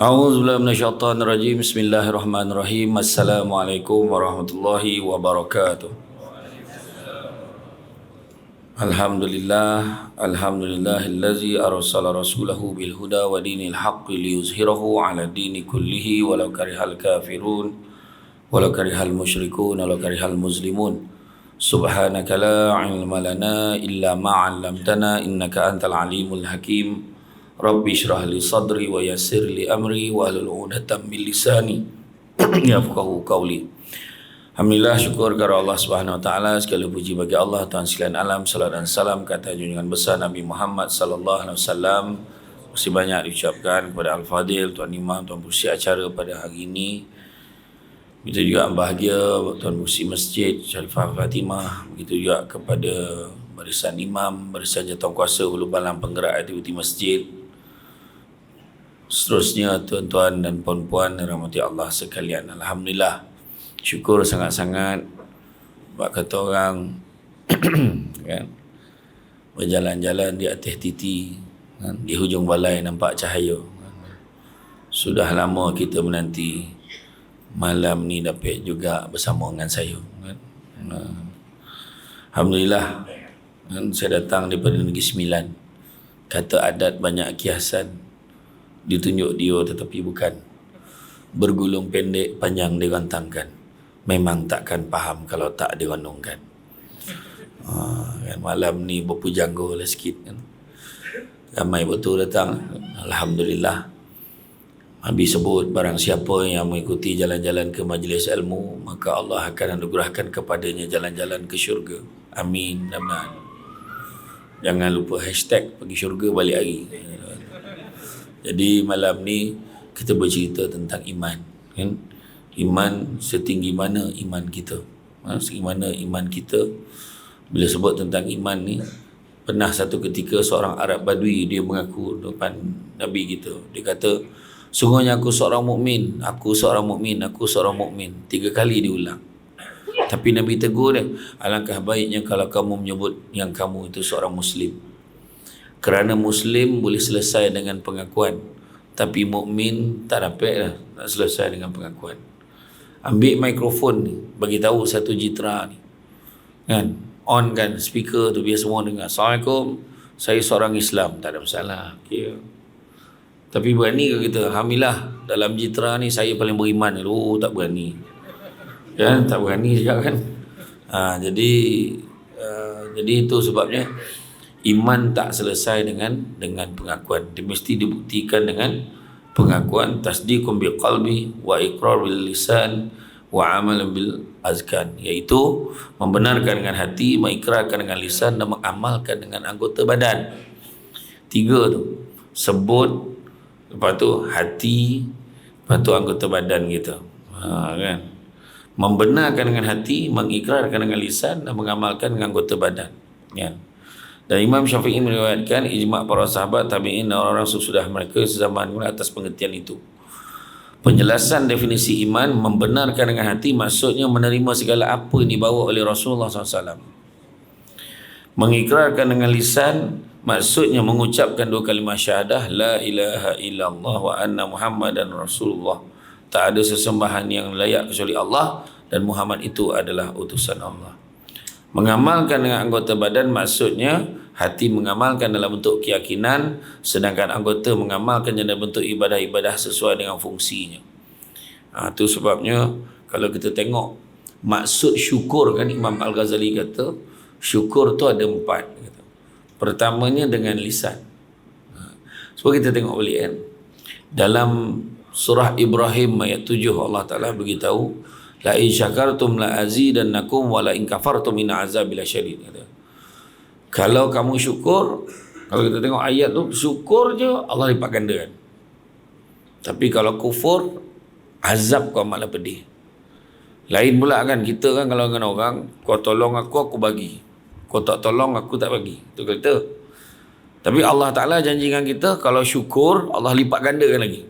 A'udzubillahi minasyaitonir rajim. Bismillahirrahmanirrahim. Assalamualaikum warahmatullahi wabarakatuh. Alhamdulillahillazi arsala rasulahu bil huda wa dinil haqqi liyuzhirahu 'ala dini kullihi walau karihal kafirun walau karihal musyrikun walau karihal muslimun. Subhanaka la 'ilma lana illa ma 'allamtana innaka antal alimul hakim. Rabbi syrah li sadri wa yassir li amri wa hlul 'uqdatam min lisani yafqahu qawli. Alhamdulillah, syukur kepada Allah Subhanahu wa taala, segala puji bagi Allah Tuhan sekalian alam. Salam dan salam kata junjungan besar Nabi Muhammad sallallahu alaihi wasallam. Masih banyak diucapkan kepada Al-Fadil, Tuan Imam, Tuan Pengerusi acara pada hari ini. Begitu juga bahagia Tuan Pengerusi Masjid Sharifah Fatimah, begitu juga kepada barisan imam, barisan jawatankuasa Hulu Balang penggerak aktiviti masjid. Seterusnya tuan-tuan dan puan-puan rahmati Allah sekalian. Alhamdulillah, syukur sangat-sangat. Sebab kata orang kan, berjalan-jalan di atas titi kan, di hujung balai nampak cahaya kan. Sudah lama kita menanti malam ni dapat juga bersama dengan saya kan. Alhamdulillah kan, saya datang daripada Negeri Sembilan. Kata adat banyak kiasan, ditunjuk dia tetapi bukan. Bergulung pendek panjang dirantangkan, memang takkan faham kalau tak direnungkan. Kan, malam ni berpujangga lah sikit kan. Ramai betul datang. Alhamdulillah. Habis sebut barang siapa yang mengikuti jalan-jalan ke majlis ilmu, maka Allah akan anugerahkan kepadanya jalan-jalan ke syurga. Amin. Jangan lupa hashtag pergi syurga balik hari. Jadi malam ni kita bercerita tentang iman kan? Iman setinggi mana iman kita, setinggi mana iman kita. Bila sebut tentang iman ni, pernah satu ketika seorang Arab Badui dia mengaku depan Nabi kita. Dia kata, sungguhnya aku seorang mukmin, aku seorang mukmin, aku seorang mukmin. 3 kali diulang. Tapi Nabi tegur dia, alangkah baiknya kalau kamu menyebut yang kamu itu seorang muslim. Kerana muslim boleh selesai dengan pengakuan, tapi mukmin tak dapat lah nak selesai dengan pengakuan. Ambil mikrofon ni, bagi tahu satu jitra ni kan, on kan speaker tu biar semua dengar. Assalamualaikum, saya seorang Islam. Tak ada masalah, okay. Tapi berani ke kita? Alhamdulillah, dalam jitra ni saya paling beriman. Tak berani kan, tak berani juga kan. Jadi itu sebabnya iman tak selesai dengan pengakuan. Dia mesti dibuktikan dengan pengakuan, tasdiqun bil qalbi wa iqrar bil lisan wa amalan bil azkan, iaitu membenarkan dengan hati, mengikrarkan dengan lisan dan mengamalkan dengan anggota badan. 3 tu, sebut, lepas tu hati, lepas tu anggota badan kita. Kan? Membenarkan dengan hati, mengikrarkan dengan lisan dan mengamalkan dengan anggota badan. Kan? Dan Imam Syafi'i meriwayatkan ijma' para sahabat, tabi'in dan orang-orang sesudah mereka sezaman atas pengertian itu. Penjelasan definisi iman, membenarkan dengan hati maksudnya menerima segala apa yang dibawa oleh Rasulullah SAW. Mengikrarkan dengan lisan maksudnya mengucapkan 2 kalimah syahadah, la ilaha illallah wa anna muhammadan rasulullah. Tak ada sesembahan yang layak kecuali Allah dan Muhammad itu adalah utusan Allah. Mengamalkan dengan anggota badan maksudnya hati mengamalkan dalam bentuk keyakinan, sedangkan anggota mengamalkan dalam bentuk ibadah-ibadah sesuai dengan fungsinya. Itu sebabnya kalau kita tengok maksud syukur kan, Imam Al-Ghazali kata syukur tu ada 4 kata. Pertamanya dengan lisan. Sebab kita tengok balik kan, dalam surah Ibrahim ayat 7 Allah Ta'ala beritahu, la in syakartum la azidannakum wa la in kafartum inna azabi lasyadid. Kalau kamu syukur, kalau kita tengok ayat tu, syukur je Allah lipat gandakan. Tapi kalau kufur, azab kau malah pedih. Lain pula kan, kita kan kalau dengan orang, kau tolong aku bagi. Kau tak tolong aku tak bagi. Itu kita. Tapi Allah Ta'ala janjikan kita, kalau syukur Allah lipat gandakan lagi.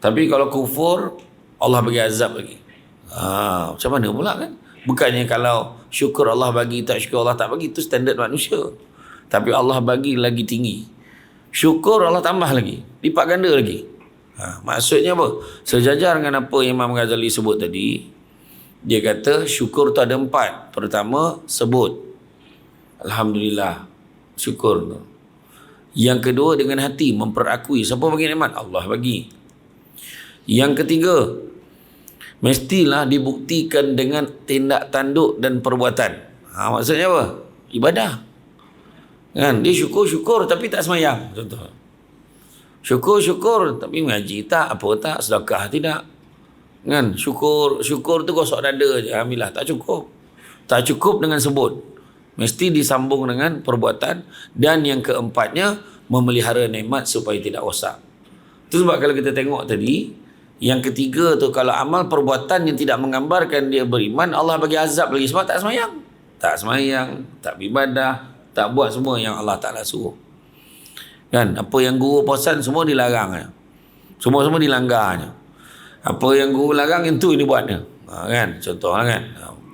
Tapi kalau kufur, Allah bagi azab lagi. Macam mana pula kan? Bukannya kalau syukur Allah bagi, tak syukur Allah tak bagi, itu standard manusia. Tapi Allah bagi lagi tinggi. Syukur Allah tambah lagi, lipat ganda lagi. Maksudnya apa? Sejajar dengan apa Imam Ghazali sebut tadi, dia kata syukur tu ada 4. Pertama, sebut Alhamdulillah, syukur tu. Yang kedua, dengan hati memperakui. Siapa bagi nikmat? Allah bagi. Yang ketiga, mestilah dibuktikan dengan tindak tanduk dan perbuatan. Maksudnya apa? Ibadah. Kan? Dia syukur tapi tak semayang. Contoh. Syukur tapi mengaji tak, apa tak, sedekah tidak. Kan? Syukur tu gosok dada je. Alhamdulillah, tak cukup. Tak cukup dengan sebut. Mesti disambung dengan perbuatan. Dan yang keempatnya, memelihara nikmat supaya tidak rosak. Itu sebab kalau kita tengok tadi, yang ketiga tu, kalau amal perbuatan yang tidak menggambarkan dia beriman, Allah bagi azab lagi sebab tak semayang. Tak semayang, tak beribadah, tak buat semua yang Allah Ta'ala suruh. Kan? Apa yang guru posan semua dilarang. Semua dilanggarnya. Apa yang guru larang, itu ini buatnya. Kan? Contohlah kan.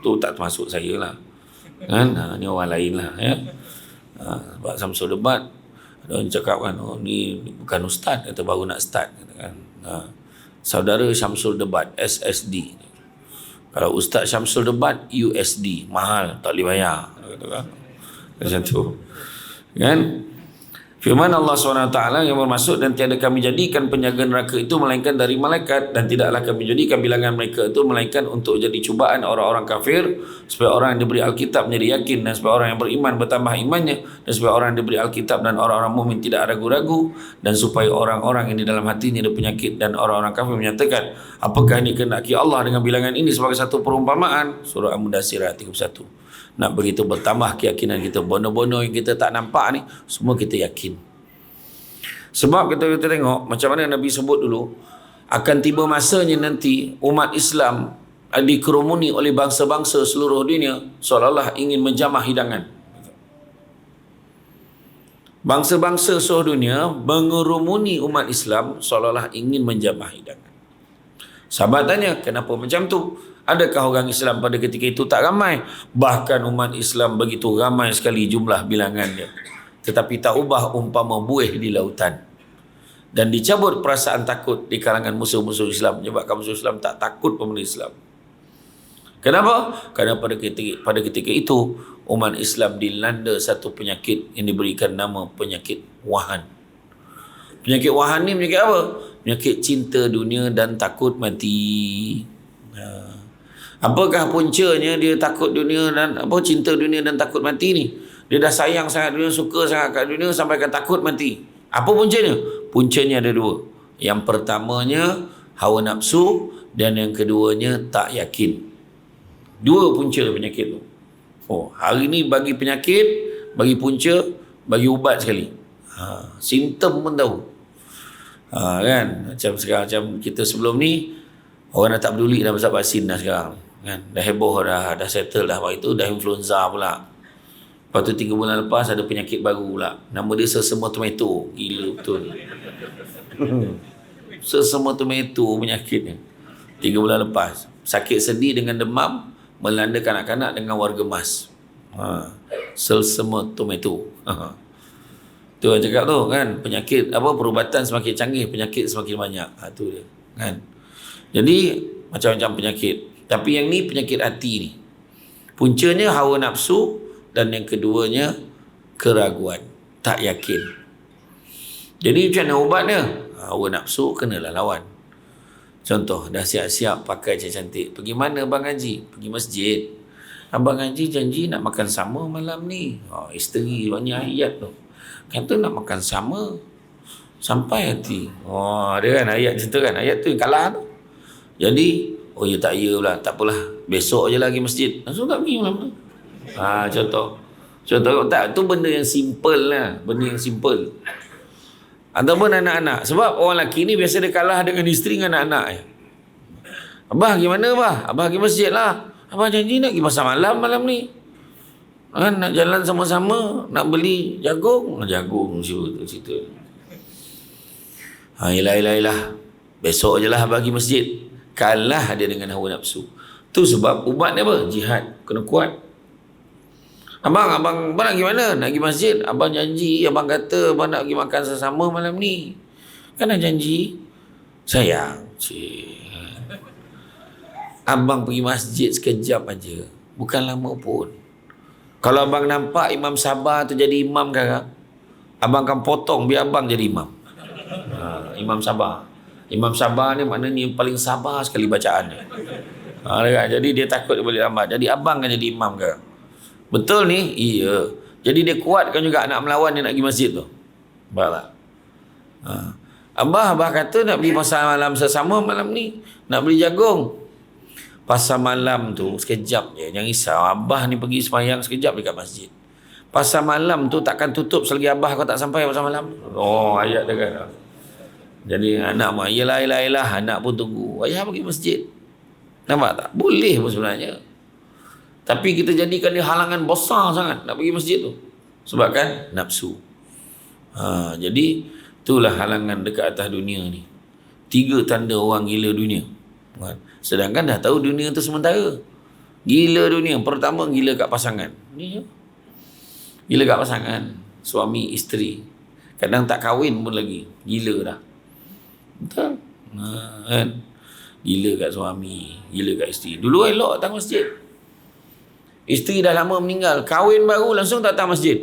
Tu tak termasuk saya lah. Kan? Ni orang lain lah. Ya? Sebab Samsul debat, ada orang cakap kan, ni bukan ustaz, kata baru nak start. Kan? Saudara Syamsul debat, SSD. Kalau Ustaz Syamsul debat, USD. Mahal, tak boleh bayar. Macam tu. Kan? Firman Allah SWT yang bermaksud, dan tiada kami jadikan penjaga neraka itu melainkan dari malaikat, dan tidaklah kami jadikan bilangan mereka itu melainkan untuk jadi cubaan orang-orang kafir, supaya orang yang diberi Alkitab menjadi yakin, dan supaya orang yang beriman bertambah imannya, dan supaya orang yang diberi Alkitab dan orang-orang mukmin tidak ragu-ragu, dan supaya orang-orang yang di dalam hatinya ada penyakit dan orang-orang kafir menyatakan, apakah ini kehendaki Allah dengan bilangan ini sebagai satu perumpamaan. Surah Al-Mudassir ayat 31. Nak begitu bertambah keyakinan kita. Bono-bono yang kita tak nampak ni, semua kita yakin. Sebab kita tengok macam mana Nabi sebut dulu, akan tiba masanya nanti umat Islam dikerumuni oleh bangsa-bangsa seluruh dunia seolah-olah ingin menjamah hidangan. Bangsa-bangsa seluruh dunia mengerumuni umat Islam seolah-olah ingin menjamah hidangan. Sahabat tanya, kenapa macam tu? Adakah orang Islam pada ketika itu tak ramai? Bahkan umat Islam begitu ramai sekali jumlah bilangannya, tetapi tak ubah umpama buih di lautan. Dan dicabut perasaan takut di kalangan musuh-musuh Islam, menyebabkan musuh Islam tak takut pemerintah Islam. Kenapa? Kerana pada ketika itu umat Islam dilanda satu penyakit yang diberikan nama penyakit wahan. Penyakit wahan ni penyakit apa? Penyakit cinta dunia dan takut mati. Apakah puncanya dia takut dunia dan cinta dunia dan takut mati ni? Dia dah sayang sangat dunia, suka sangat kat dunia sampai akan takut mati. Apa puncanya? Puncanya ada 2. Yang pertamanya hawa nafsu, dan yang keduanya tak yakin. 2 punca penyakit tu. Hari ni bagi penyakit, bagi punca, bagi ubat sekali. Simptom pun tahu. Kan? Macam sekarang, macam kita sebelum ni, orang dah tak peduli dah pasal vaksin dah sekarang. Kan? Dah heboh dah settle dah. Waktu itu dah influenza pula. Lepas tu 3 bulan lepas ada penyakit baru pula. Nama dia sesama tomato. Gila betul. Sesama tomato penyakitnya. 3 bulan lepas. Sakit sedih dengan demam melanda kanak-kanak dengan warga emas. Sesama tomato. Tu orang cakap tu kan, penyakit perubatan semakin canggih, penyakit semakin banyak. Tu dia. Kan? Jadi macam-macam penyakit. Tapi yang ni penyakit hati ni. Puncanya hawa nafsu, dan yang keduanya keraguan, tak yakin. Jadi macam mana ubatnya? Hawa nafsu kenalah lawan. Contoh, dah siap-siap pakai cantik. Pergi mana Abang Haji? Pergi masjid. Abang Haji janji nak makan sama malam ni. Isteri banyak ayat tu. Kata nak makan sama sampai hati. Ada kan ayat macam tu kan. Ayat tu yang kalah tu. Jadi ya tak ya pula, tak apalah, besok je lagi masjid. Langsung tak pergi malam tu. Contoh tak, tu benda yang simple lah, benda yang simple. Ataupun anak-anak, sebab orang lelaki ni biasa dia kalah dengan isteri dengan anak-anak. Abah gimana abah? Abah pergi masjid lah. Abah janji nak pergi pasar malam ni. Nak jalan sama-sama, nak beli jagung cerita. Yelah. Besok je lah abah pergi masjid. Kalah dia dengan hawa nafsu. Tu sebab ubat dia apa? Jihad. Kena kuat. Abang nak pergi mana? Nak pergi masjid. Abang janji, abang kata abang nak pergi makan sesama malam ni. Kan dah janji. Sayang. Cik. Abang pergi masjid sekejap aja, bukan lama pun. Kalau abang nampak Imam Sabah tu jadi imam kan, abang akan potong biar abang jadi imam. Imam Sabah. Imam Sabah ni maknanya paling sabar sekali bacaannya. Jadi dia takut dia boleh lambat. Jadi abang kan jadi imam ke? Betul ni? Iya. Jadi dia kuatkan juga anak melawan dia nak pergi masjid tu. Faham tak? Abah kata nak beli pasar malam sesama malam ni. Nak beli jagung. Pasar malam tu sekejap je. Jangan risau. Abah ni pergi semayang sekejap dekat masjid. Pasar malam tu takkan tutup selagi abah kau tak sampai pasar malam. Oh, ayat dia kan. Jadi anak mak, yelah, anak pun tunggu. Ayah pergi masjid. Nampak tak? Boleh pun sebenarnya. Tapi kita jadikan dia halangan besar sangat nak pergi masjid tu. Sebab kan nafsu. Jadi itulah halangan dekat atas dunia ni. 3 tanda orang gila dunia. Sedangkan dah tahu dunia tu sementara. Gila dunia. Pertama, gila kat pasangan. Ni je. Gila kat pasangan. Suami, isteri. Kadang tak kahwin pun lagi. Gila dah. Betul? Kan? Gila kat suami. Gila kat isteri. Dulu elok datang masjid. Isteri dah lama meninggal. Kahwin baru langsung tak datang masjid.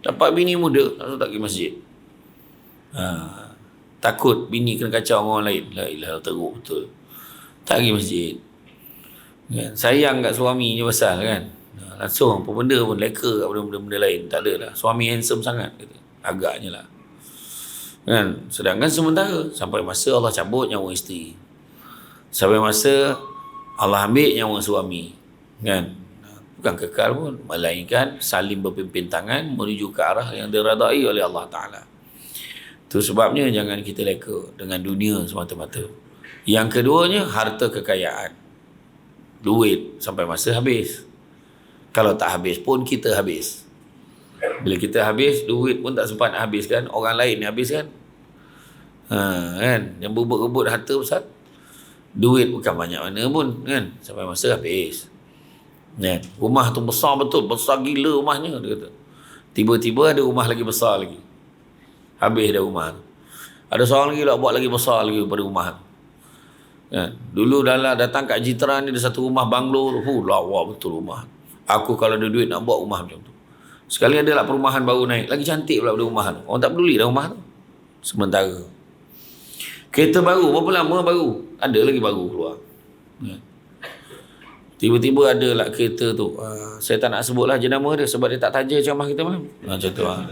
Dapat bini muda langsung tak pergi masjid. Takut bini kena kacau orang lain. La ilaha teruk betul. Tak pergi masjid. Kan? Sayang kat suami je pasal kan. Langsung apa benda pun leka kat benda-benda lain. Tak ada lah. Suami handsome sangat. Kata. Agaknya lah. Kan? Sedangkan sementara sampai masa Allah cabut nyawa isteri. Sampai masa Allah ambil nyawa suami. Kan? Bukan kekal pun. Melainkan saling berpimpin tangan menuju ke arah yang diredai oleh Allah Ta'ala. Itu sebabnya jangan kita leka dengan dunia semata-mata. Yang keduanya, harta kekayaan. Duit sampai masa habis. Kalau tak habis pun kita habis. Bila kita habis, duit pun tak sempat nak habiskan. Orang lain ni habiskan. Kan? Yang berebut-rebut harta besar. Duit bukan banyak mana pun. Kan? Sampai masa habis. Kan? Rumah tu besar betul. Besar gila rumahnya. Dia kata. Tiba-tiba ada rumah lagi besar lagi. Habis dah rumah tu. Ada seorang lagi nak buat lagi besar lagi daripada rumah tu. Kan? Dulu datang kat Jitran ni ada satu rumah banglo tu. Lawa betul rumah. Aku kalau ada duit nak buat rumah macam tu. Sekali ada lah perumahan baru naik. Lagi cantik pula daripada rumah tu. Orang tak peduli dah rumah tu. Sementara. Kereta baru. Berapa lama baru? Ada lagi baru keluar. Kan? Tiba-tiba ada lah kereta tu. Saya tak nak sebut lah jenama dia. Sebab dia tak taja ceramah kita malam. Macam tu lah.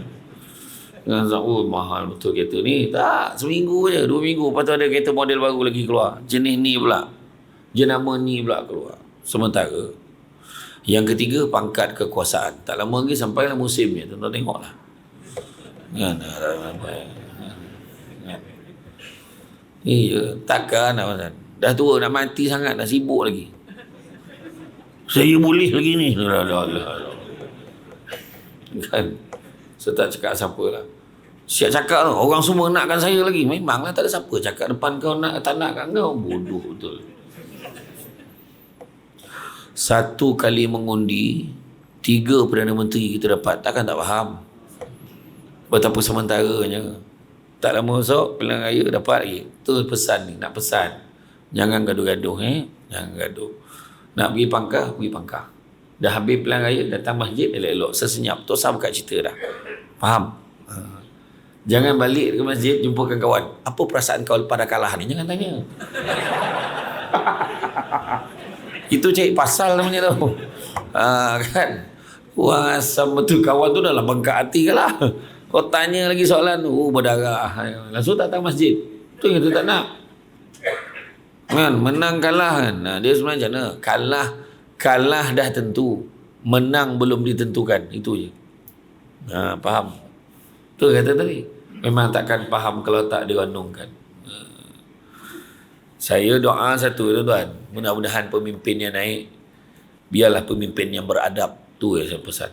Mahal betul kereta ni. Tak, seminggu je, 2 minggu. Lepas tu ada kereta model baru lagi keluar. Jenis ni pula. Jenama ni pula keluar. Sementara. Yang ketiga, pangkat kekuasaan. Tak lama lagi sampailah musimnya. Tuan-tuan tengoklah. Kan? Iya, takkan nak. Dah tua, nak mati sangat, dah sibuk lagi. Saya boleh lagi ni. Kan? Saya tak cakap siapa lah. Siap cakap tu. Orang semua nakkan saya lagi. Memanglah tak ada siapa cakap depan kau nak tak nak kat kau. Bodoh betul. 1 kali mengundi 3 Perdana Menteri kita dapat. Takkan tak faham. Betapa sementaranya. Tak lama esok pilihan raya dapat lagi. Itu pesan ni. Nak pesan. Jangan gaduh-gaduh. Jangan gaduh. Nak pergi pangkah. Dah habis pilihan raya, datang masjid, elok-elok, sesenyap. Tak usah buka cerita dah. Faham? Jangan balik ke masjid, jumpakan kawan. Apa perasaan kau pada kalah ni? Jangan tanya. Itu cari pasal namanya tu. Kan? Orang asam betul kawan tu dalam bengkak hati ke lah. Kau tanya lagi soalan tu, berdarah. Langsung tak datang masjid. Tu yang kita tak nak. Kan? Menang kalah kan? Dia sebenarnya macam mana? Kalah dah tentu. Menang belum ditentukan. Itu je. Faham? Tu kata tadi. Memang takkan faham kalau tak dirandungkan. Saya doa satu tuan-tuan. Mudah-mudahan pemimpin yang naik. Biarlah pemimpin yang beradab. Tu yang saya pesan.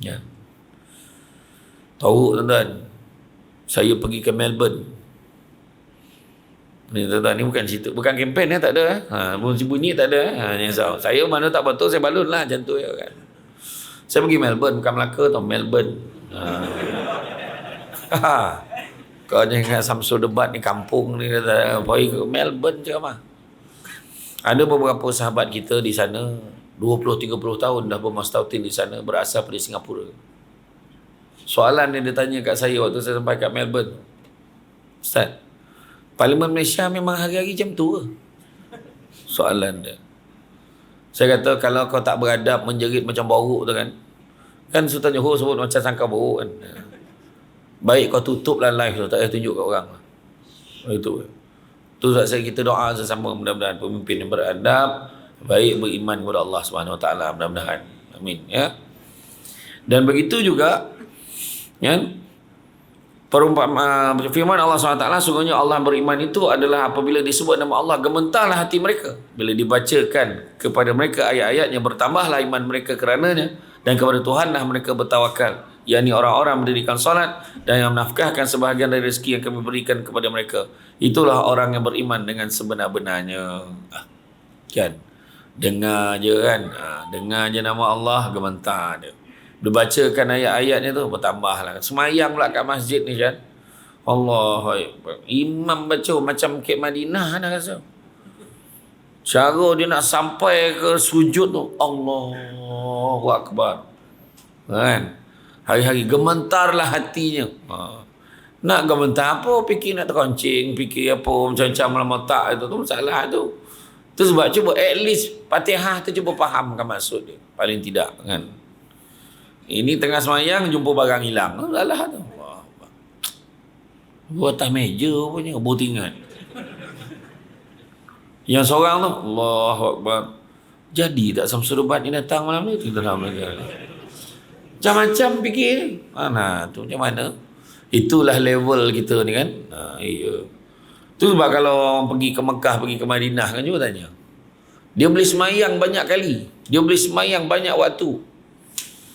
Ya. Tahu tuan-tuan. Saya pergi ke Melbourne. Ni tuan-tuan, ni bukan cerita, bukan kempen tak ada bunyi tak ada saya mana tak betul saya balun lah macam tu ya kan. Saya pergi Melbourne, bukan Melaka tau, Melbourne. Kau jangan Samsul debat ni kampung ni kata pergi ke Melbourne je mah. Ada beberapa sahabat kita di sana 20-30 tahun dah bermastautin di sana, berasal dari Singapura. Soalan yang dia tanya kat saya waktu saya sampai kat Melbourne, Ustaz, Parlimen Malaysia memang hari-hari macam tu ke? Soalan dia. Saya kata kalau kau tak beradab menjerit macam boruk tu kan Sultan Johor sebut macam sangka boruk kan. Baik kau tutuplah live tu, tak payah tunjuk kat orang. Itu. Tu sebab kita doa sesama mudah-mudahan pemimpin yang beradab, baik, beriman kepada Allah Subhanahu Wa Taala, mudah-mudahan. Amin ya. Dan begitu juga kan perumpamaan firman Allah SWT, sungguhnya Allah beriman itu adalah apabila disebut nama Allah gementarlah hati mereka, bila dibacakan kepada mereka ayat-ayatnya bertambahlah iman mereka kerananya, dan kepada Tuhanlah mereka bertawakal, yakni orang-orang mendirikan solat dan yang menafkahkan sebahagian dari rezeki yang kami berikan kepada mereka. Itulah orang yang beriman dengan sebenar-benarnya. Kan dengar je kan, dengar je nama Allah, gementar dia. Dibacakan ayat-ayatnya tu bertambah lah. Semayang pula kat masjid ni kan, Allah, imam baca macam Kek Madinah dah rasa. Cara dia nak sampai ke sujud tu, Allahu Akbar kan, hari-hari gementarlah hatinya. Nak gementar apa, fikir nak terkoncing, fikir apa macam-macam lama tak, itu tu masalah tu. Tu sebab cuba at least Fatihah tu cuba fahamkan maksud dia, paling tidak kan. Ini tengah semayang jumpa barang hilang, salah tu. Buat atas meja punya botingan. Yang seorang tu, Allahu Akbar. Jadi tak Samsul Debat ni datang malam ni, kita dalam lagi. Macam-macam fikir ni. Mana tu macam mana? Itulah level kita ni kan. Iya. Tu sebab kalau orang pergi ke Mekah, pergi ke Madinah kan, cuba tanya. Dia boleh semayang banyak kali. Dia boleh semayang banyak waktu.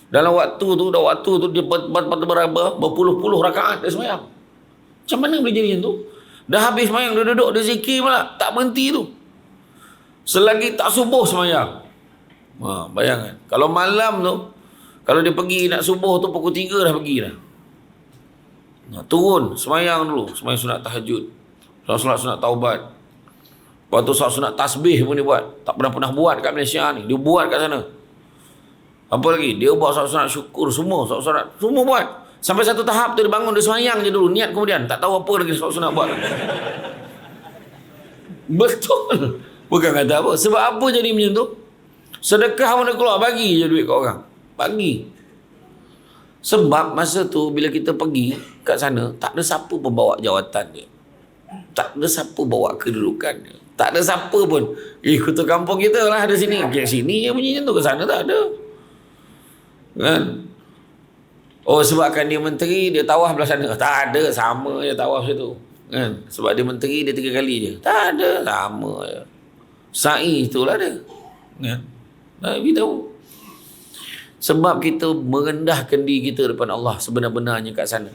Dalam waktu tu dia berpuluh-puluh rakaat dia semayang. Macam mana boleh jadi macam tu? Dah habis semayang, dia duduk, dia zikir pula, tak berhenti tu. Selagi tak subuh semayang. Bayangkan. Kalau malam tu, kalau dia pergi nak subuh tu pukul 3 dah pergi dah. Turun, semayang dulu. Semayang sunat tahajud. Sunat taubat. Lepas tu sunat tasbih pun dia buat. Tak pernah buat kat Malaysia ni. Dia buat kat sana. Apa lagi? Dia buat sunat syukur semua. Sunat semua buat. Sampai satu tahap tu dia bangun, dia semayang je dulu. Niat kemudian. Tak tahu apa lagi sunat buat. Betul. Bukan kata apa. Sebab apa jadi macam tu? Sedekah mana keluar, bagi je duit kat orang. Bagi. Sebab masa tu bila kita pergi kat sana, tak ada siapa pun bawa jawatan dia. Tak ada siapa bawa kedudukan dia. Tak ada siapa pun. Ketua kampung kita lah ada sini. Kat sini yang bunyi macam tu, ke sana tak ada. Kan? Oh sebabkan dia menteri, dia tawaf belah sana. Tak ada, sama je tawaf situ. Kan? Sebab dia menteri, dia 3 kali je. Tak ada, sama je. Sa'i itulah dia. Kan? Nabi tahu. Sebab kita merendahkan diri kita depan Allah sebenar-benarnya kat sana.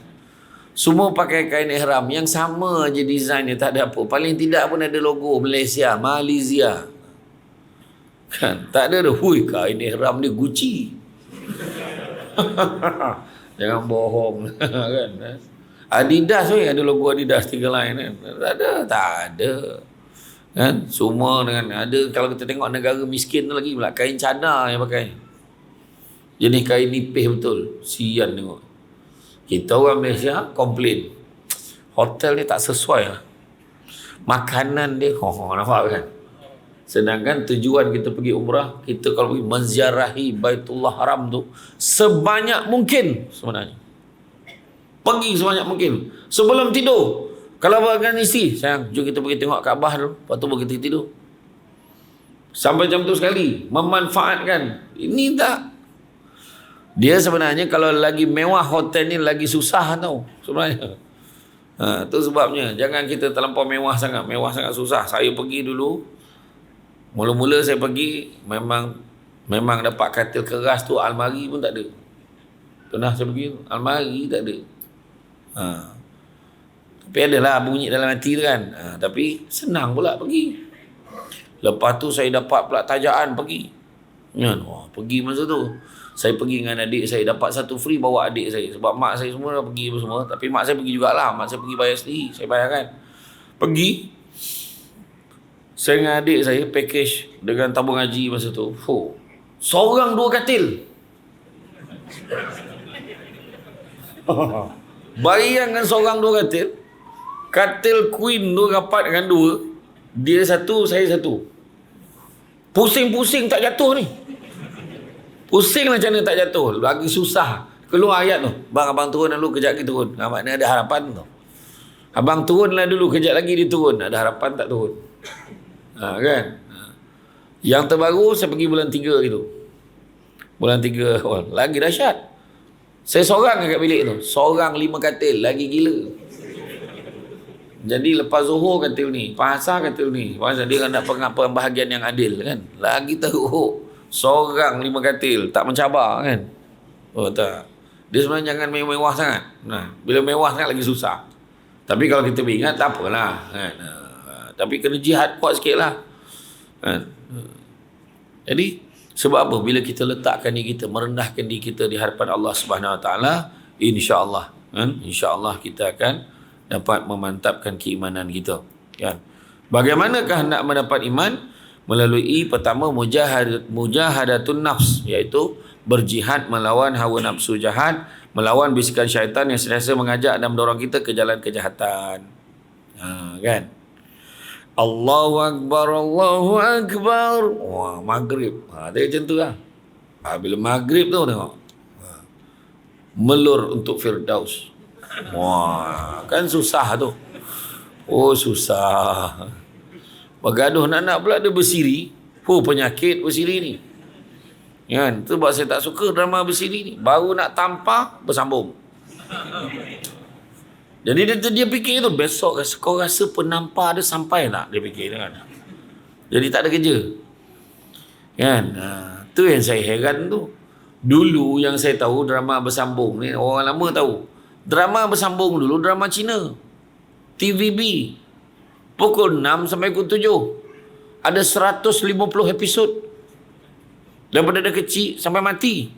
Semua pakai kain ihram yang sama je desainnya, tak ada apa. Paling tidak pun ada logo Malaysia, Malaysia. Kan? Tak ada dah. Hui, kain ihram dia Gucci. Jangan bohong. Kan? Adidas pun ada logo Adidas 3 lain kan. Tak ada. Kan? Semua dengan ada. Kalau kita tengok negara miskin tu lagi pula, kain cadar yang pakai. Jenis kain nipis betul. Sian tengok. Kita orang Malaysia komplain, hotel ni tak sesuai lah. Makanan dia nampak kan. Sedangkan tujuan kita pergi umrah, kita kalau pergi menziarahi Baitullah Haram tu sebanyak mungkin sebenarnya. Pergi sebanyak mungkin. Sebelum tidur, kalau bagian isteri, sayang, jom kita pergi tengok Kaabah dulu, lepas tu kita tidur. Sampai jam tu sekali, memanfaatkan. Ini tak. Dia sebenarnya kalau lagi mewah hotel ni lagi susah tau sebenarnya. Tu sebabnya jangan kita terlampau mewah sangat susah. Saya pergi dulu, mula-mula saya pergi memang dapat katil keras tu, almari pun tak ada. Pernah saya pergi, almari tak ada. Tapi adalah bunyi dalam hati tu kan. Tapi senang pula pergi. Lepas tu saya dapat pula tajaan pergi. Pergi masa tu Saya pergi dengan adik saya, dapat satu free, bawa adik saya. Sebab mak saya semua dah pergi semua. Tapi mak saya pergi jugalah. Mak saya pergi bayar sendiri. Saya bayarkan. Pergi. Saya dengan adik saya package dengan tabung haji masa tu. Seorang 2 katil. Bayangkan seorang 2 katil. Katil queen tu rapat dengan 2. Dia satu, saya satu. Pusing-pusing tak jatuh ni. Pusing macam mana tak jatuh. Lagi susah. Keluar ayat tu. Bang, abang turun dulu, kejap lagi turun. Maknanya ada harapan tu. Abang turunlah dulu, kejap lagi dia turun. Ada harapan tak turun. Kan? Yang terbaru saya pergi bulan 3 gitu. Bulan 3 awal. Lagi dahsyat. Saya seorang kat bilik tu. Seorang 5 katil. Lagi gila. Jadi lepas Zuhur katil ni, pasar katil ni. Pasal dia nak bahagian yang adil kan. Lagi teruk. Seorang 5 katil. Tak mencabar kan. Tak. Dia sebenarnya jangan mewah-mewah sangat. Bila mewah sangat lagi susah. Tapi kalau kita beringat tak apalah kan. Tapi kena jihad kuat sikit lah kan. Jadi sebab apa? Bila kita letakkan diri kita, merendahkan diri kita di hadapan Allah Subhanahu Wa Taala, insya-Allah kan, insya-Allah kita akan dapat memantapkan keimanan kita kan. Bagaimanakah nak mendapat iman? Melalui pertama mujahadatun nafs, iaitu berjihad melawan hawa nafsu jahat, melawan bisikan syaitan yang sentiasa mengajak dan mendorong kita ke jalan kejahatan. Kan? Allahu Akbar, Allahu Akbar. Wah, maghrib. Dia macam tu lah. Bila maghrib tu tengok. Melur untuk Firdaus. Wah, kan susah tu. Oh, susah. Bergaduh nak-nak pula dia bersiri. Penyakit bersiri ni. Kan? Tu sebab saya tak suka drama bersiri ni. Baru nak tampar, bersambung. Jadi dia fikir tu, besok kau rasa penampar dia sampai tak? Dia fikir kan. Jadi tak ada kerja. Kan? Tu yang saya heran tu. Dulu yang saya tahu drama bersambung ni, orang lama tahu. Drama bersambung dulu, drama Cina. TVB. Pukul 6 sampai pukul 7. Ada 150 episod. Daripada dia kecil sampai mati.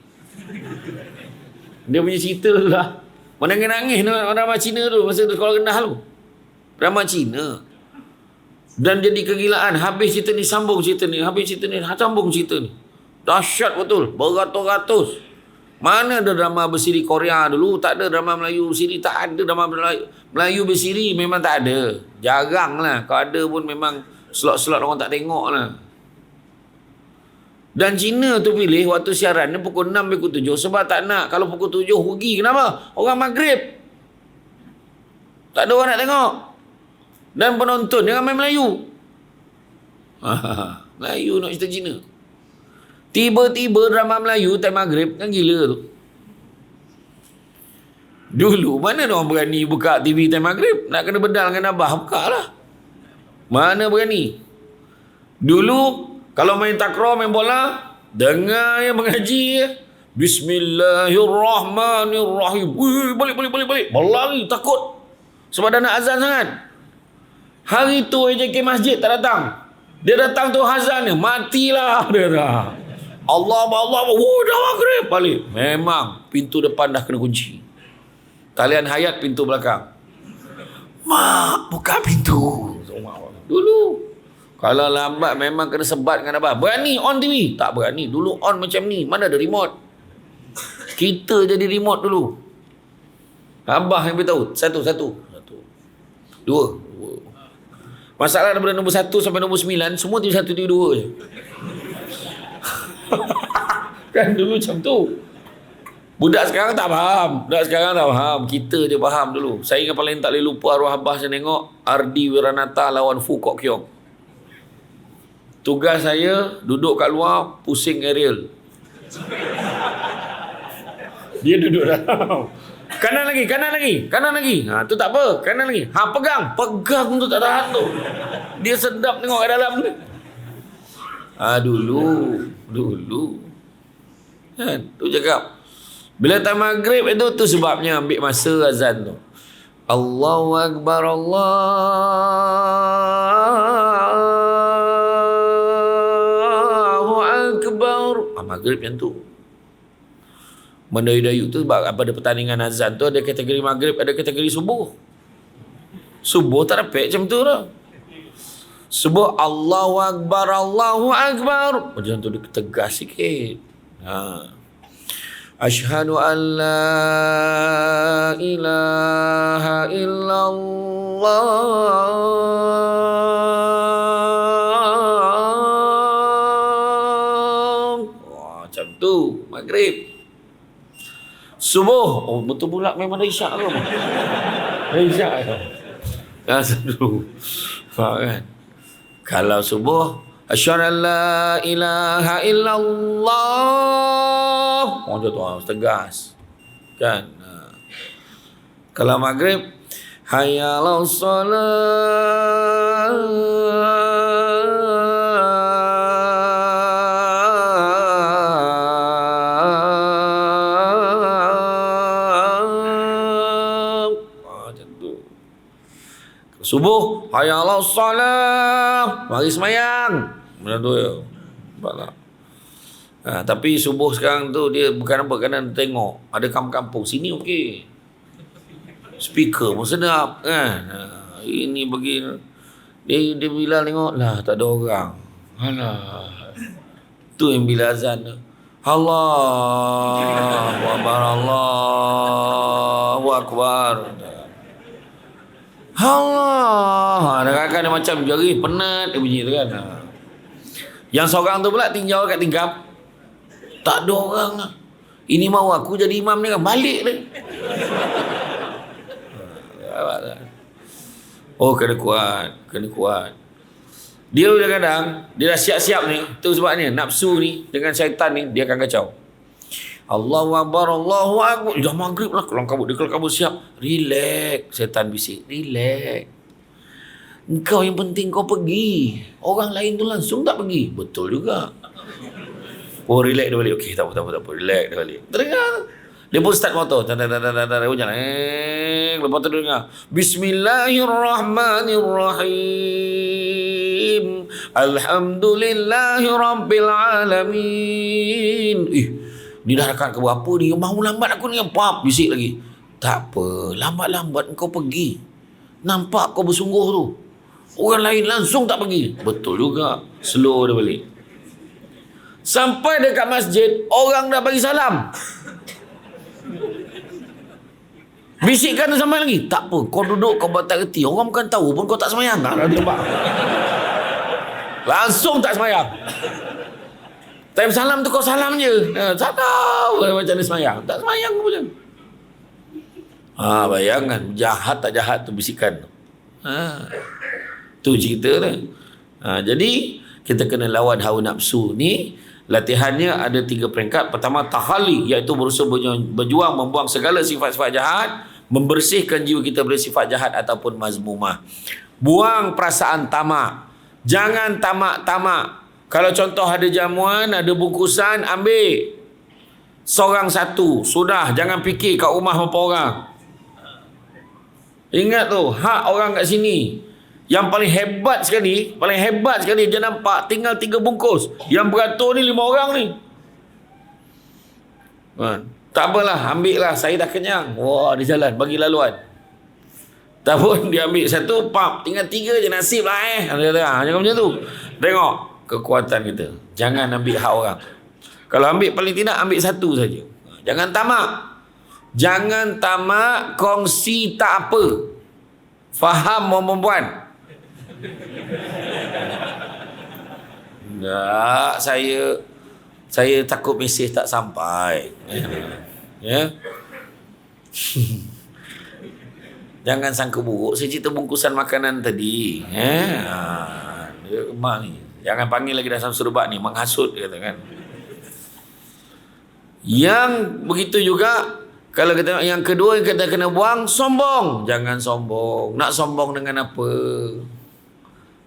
Dia punya cerita lah. Menangis-nangis drama Cina tu masa tu sekolah rendah tu. Drama Cina. Dan jadi kegilaan. Habis cerita ni, sambung cerita ni. Habis cerita ni, sambung cerita ni. Dahsyat betul. Beratus-ratus. Mana ada drama bersiri Korea dulu? Tak ada drama Melayu bersiri. Tak ada drama Melayu bersiri. Memang tak ada. Jarang lah. Kalau ada pun memang slot-slot orang tak tengok lah. Dan Cina tu pilih waktu siaran ni pukul 6 sampai pukul 7 sebab tak nak kalau pukul 7 rugi. Kenapa? Orang maghrib. Tak ada orang nak tengok. Dan penonton dia ramai Melayu. Melayu nak cerita Cina. Tiba-tiba drama Melayu time maghrib kan gila tu. Dulu mana orang berani buka TV time maghrib? Nak kena bedal dengan abah, buka lah. Mana berani? Dulu kalau main takraw, main bola, dengar yang mengaji, Bismillahirrahmanirrahim. Balik. Berlari, takut. Sebab dah nak azan sangat. Hari tu AJK Masjid tak datang. Dia datang tu azan ni, matilah dia dah. Allah, dah maghrib. Balik. Memang, pintu depan dah kena kunci. Talian hayat pintu belakang. Mak, buka pintu. Dulu. Kalau lambat memang kena sebat dengan abah. Berani on TV? Tak berani. Dulu on macam ni. Mana ada remote? Kita jadi remote dulu. Abah yang beritahu. Satu. Dua. Masalah daripada nombor 1 sampai nombor 9, semua TV 1, TV 2 je. Kan dulu macam tu. Budak sekarang tak faham. Kita je faham dulu. Saya yang paling tak boleh lupa arwah abah saya tengok Ardi Wiranata lawan Fu Kok Kiong. Tugas saya duduk kat luar, pusing aerial. Dia duduk dalam. Kanan lagi. Tu tak apa, kanan lagi. Pegang tu tak tahan tu. Dia sedap tengok kat dalam tu. Dulu. Kan, tu cakap. Bila time maghrib itu, tu sebabnya ambil masa azan tu. Allahu Akbar, Allahu Akbar. Maghrib yang tu. Mendayu-dayu tu pada pertandingan azan tu ada kategori maghrib, ada kategori subuh. Subuh tak dapat macam tu lah. Subuh Allahu Akbar, Allahu Akbar. Macam tu dia tegas sikit. Asyhadu an la ilaha illallah. Macam tu maghrib. Subuh, betul pula memang dah isyak ke? Dah isyak ke? Dulu. Faham kan? Kalau subuh, asyhadu an la ilaha illallah. Macam tu, tegas. Kan? Kalau maghrib, hayya 'alas salat. Subuh, hayya 'alas salah, mari semayang. Macam tu ya. Tapi subuh sekarang tu dia bukan apa, kadang tengok ada kampung-kampung sini okey. Speaker pun sedap kan. Ini begini. Dia bila tengok lah tak ada orang. Alah. Tu yang bila azan tu. Allahu Akbar, Allahu Akbar. Allah, kadang-kadang dia macam jari penat dia bunyi tu kan. Yang seorang tu pula tinggal kat tingkap, tak ada orang. Ini mau aku jadi imam ni kan, balik dia. Oh, kena kuat. Dia kadang-kadang dia dah siap-siap ni. Tu sebabnya nafsu ni dengan syaitan ni dia akan kacau. Allahu Akbar, Allahu Akbar. Dah maghrib lah. Kelang kabut. Dia kelang kabut siap. Relax. Syaitan bisik. Relax. Engkau yang penting kau pergi. Orang lain tu langsung tak pergi. Betul juga. Oh, relax dia balik. Okey, tak apa. Relax dia balik. Terdengar. Dia pun start motor. Lepas tu dengar. Bismillahirrahmanirrahim. Alhamdulillahi Rabbil Alamin. Ni dah dekat ke berapa ni? Mau lambat aku ni. Pap, bisik lagi. Tak apa. Lambat-lambat kau pergi. Nampak kau bersungguh tu. Orang lain langsung tak pergi. Betul juga. Slow dia balik. Sampai dekat masjid, orang dah bagi salam. Bisikkan tu sampai lagi. Tak apa. Kau duduk, kau buat tak reti. Orang bukan tahu pun kau tak semayang. Langsung tak semayang. Time salam tu kau salam je. Tak tahu macam mana semayang. Tak semayang pun macam. Bayangkan. Jahat tak jahat tu bisikan. Tu cerita tu. Jadi, kita kena lawan hawa nafsu ni. Latihannya ada 3 peringkat. Pertama, tahali. Iaitu berusaha berjuang membuang segala sifat-sifat jahat. Membersihkan jiwa kita dari sifat jahat ataupun mazmumah. Buang perasaan tamak. Jangan tamak-tamak. Kalau contoh ada jamuan, ada bungkusan, ambil. Seorang satu. Sudah, jangan fikir kat rumah berapa orang. Ingat tu, hak orang kat sini. Yang paling hebat sekali, dia nampak tinggal 3 bungkus. Yang beratur ni 5 orang ni. Tak apalah, ambil lah, saya dah kenyang. Wah, dia jalan, bagi laluan. Tak pun, dia ambil satu, pap, tinggal 3 je, nasib lah Jangan macam tu. Tengok kekuatan kita. Jangan ambil hak orang. Kalau ambil, paling tidak ambil satu saja. Jangan tamak. Jangan tamak, kongsi tak apa. Faham perempuan? Tak, saya takut mesej tak sampai. Ya. Jangan sangka buruk. Saya cerita bungkusan makanan tadi. Dia mak ni. Jangan panggil lagi dah Samsul Ubat ni. Menghasut kata kan. Yang begitu juga. Kalau kita, yang kedua yang kita kena buang, sombong. Jangan sombong. Nak sombong dengan apa?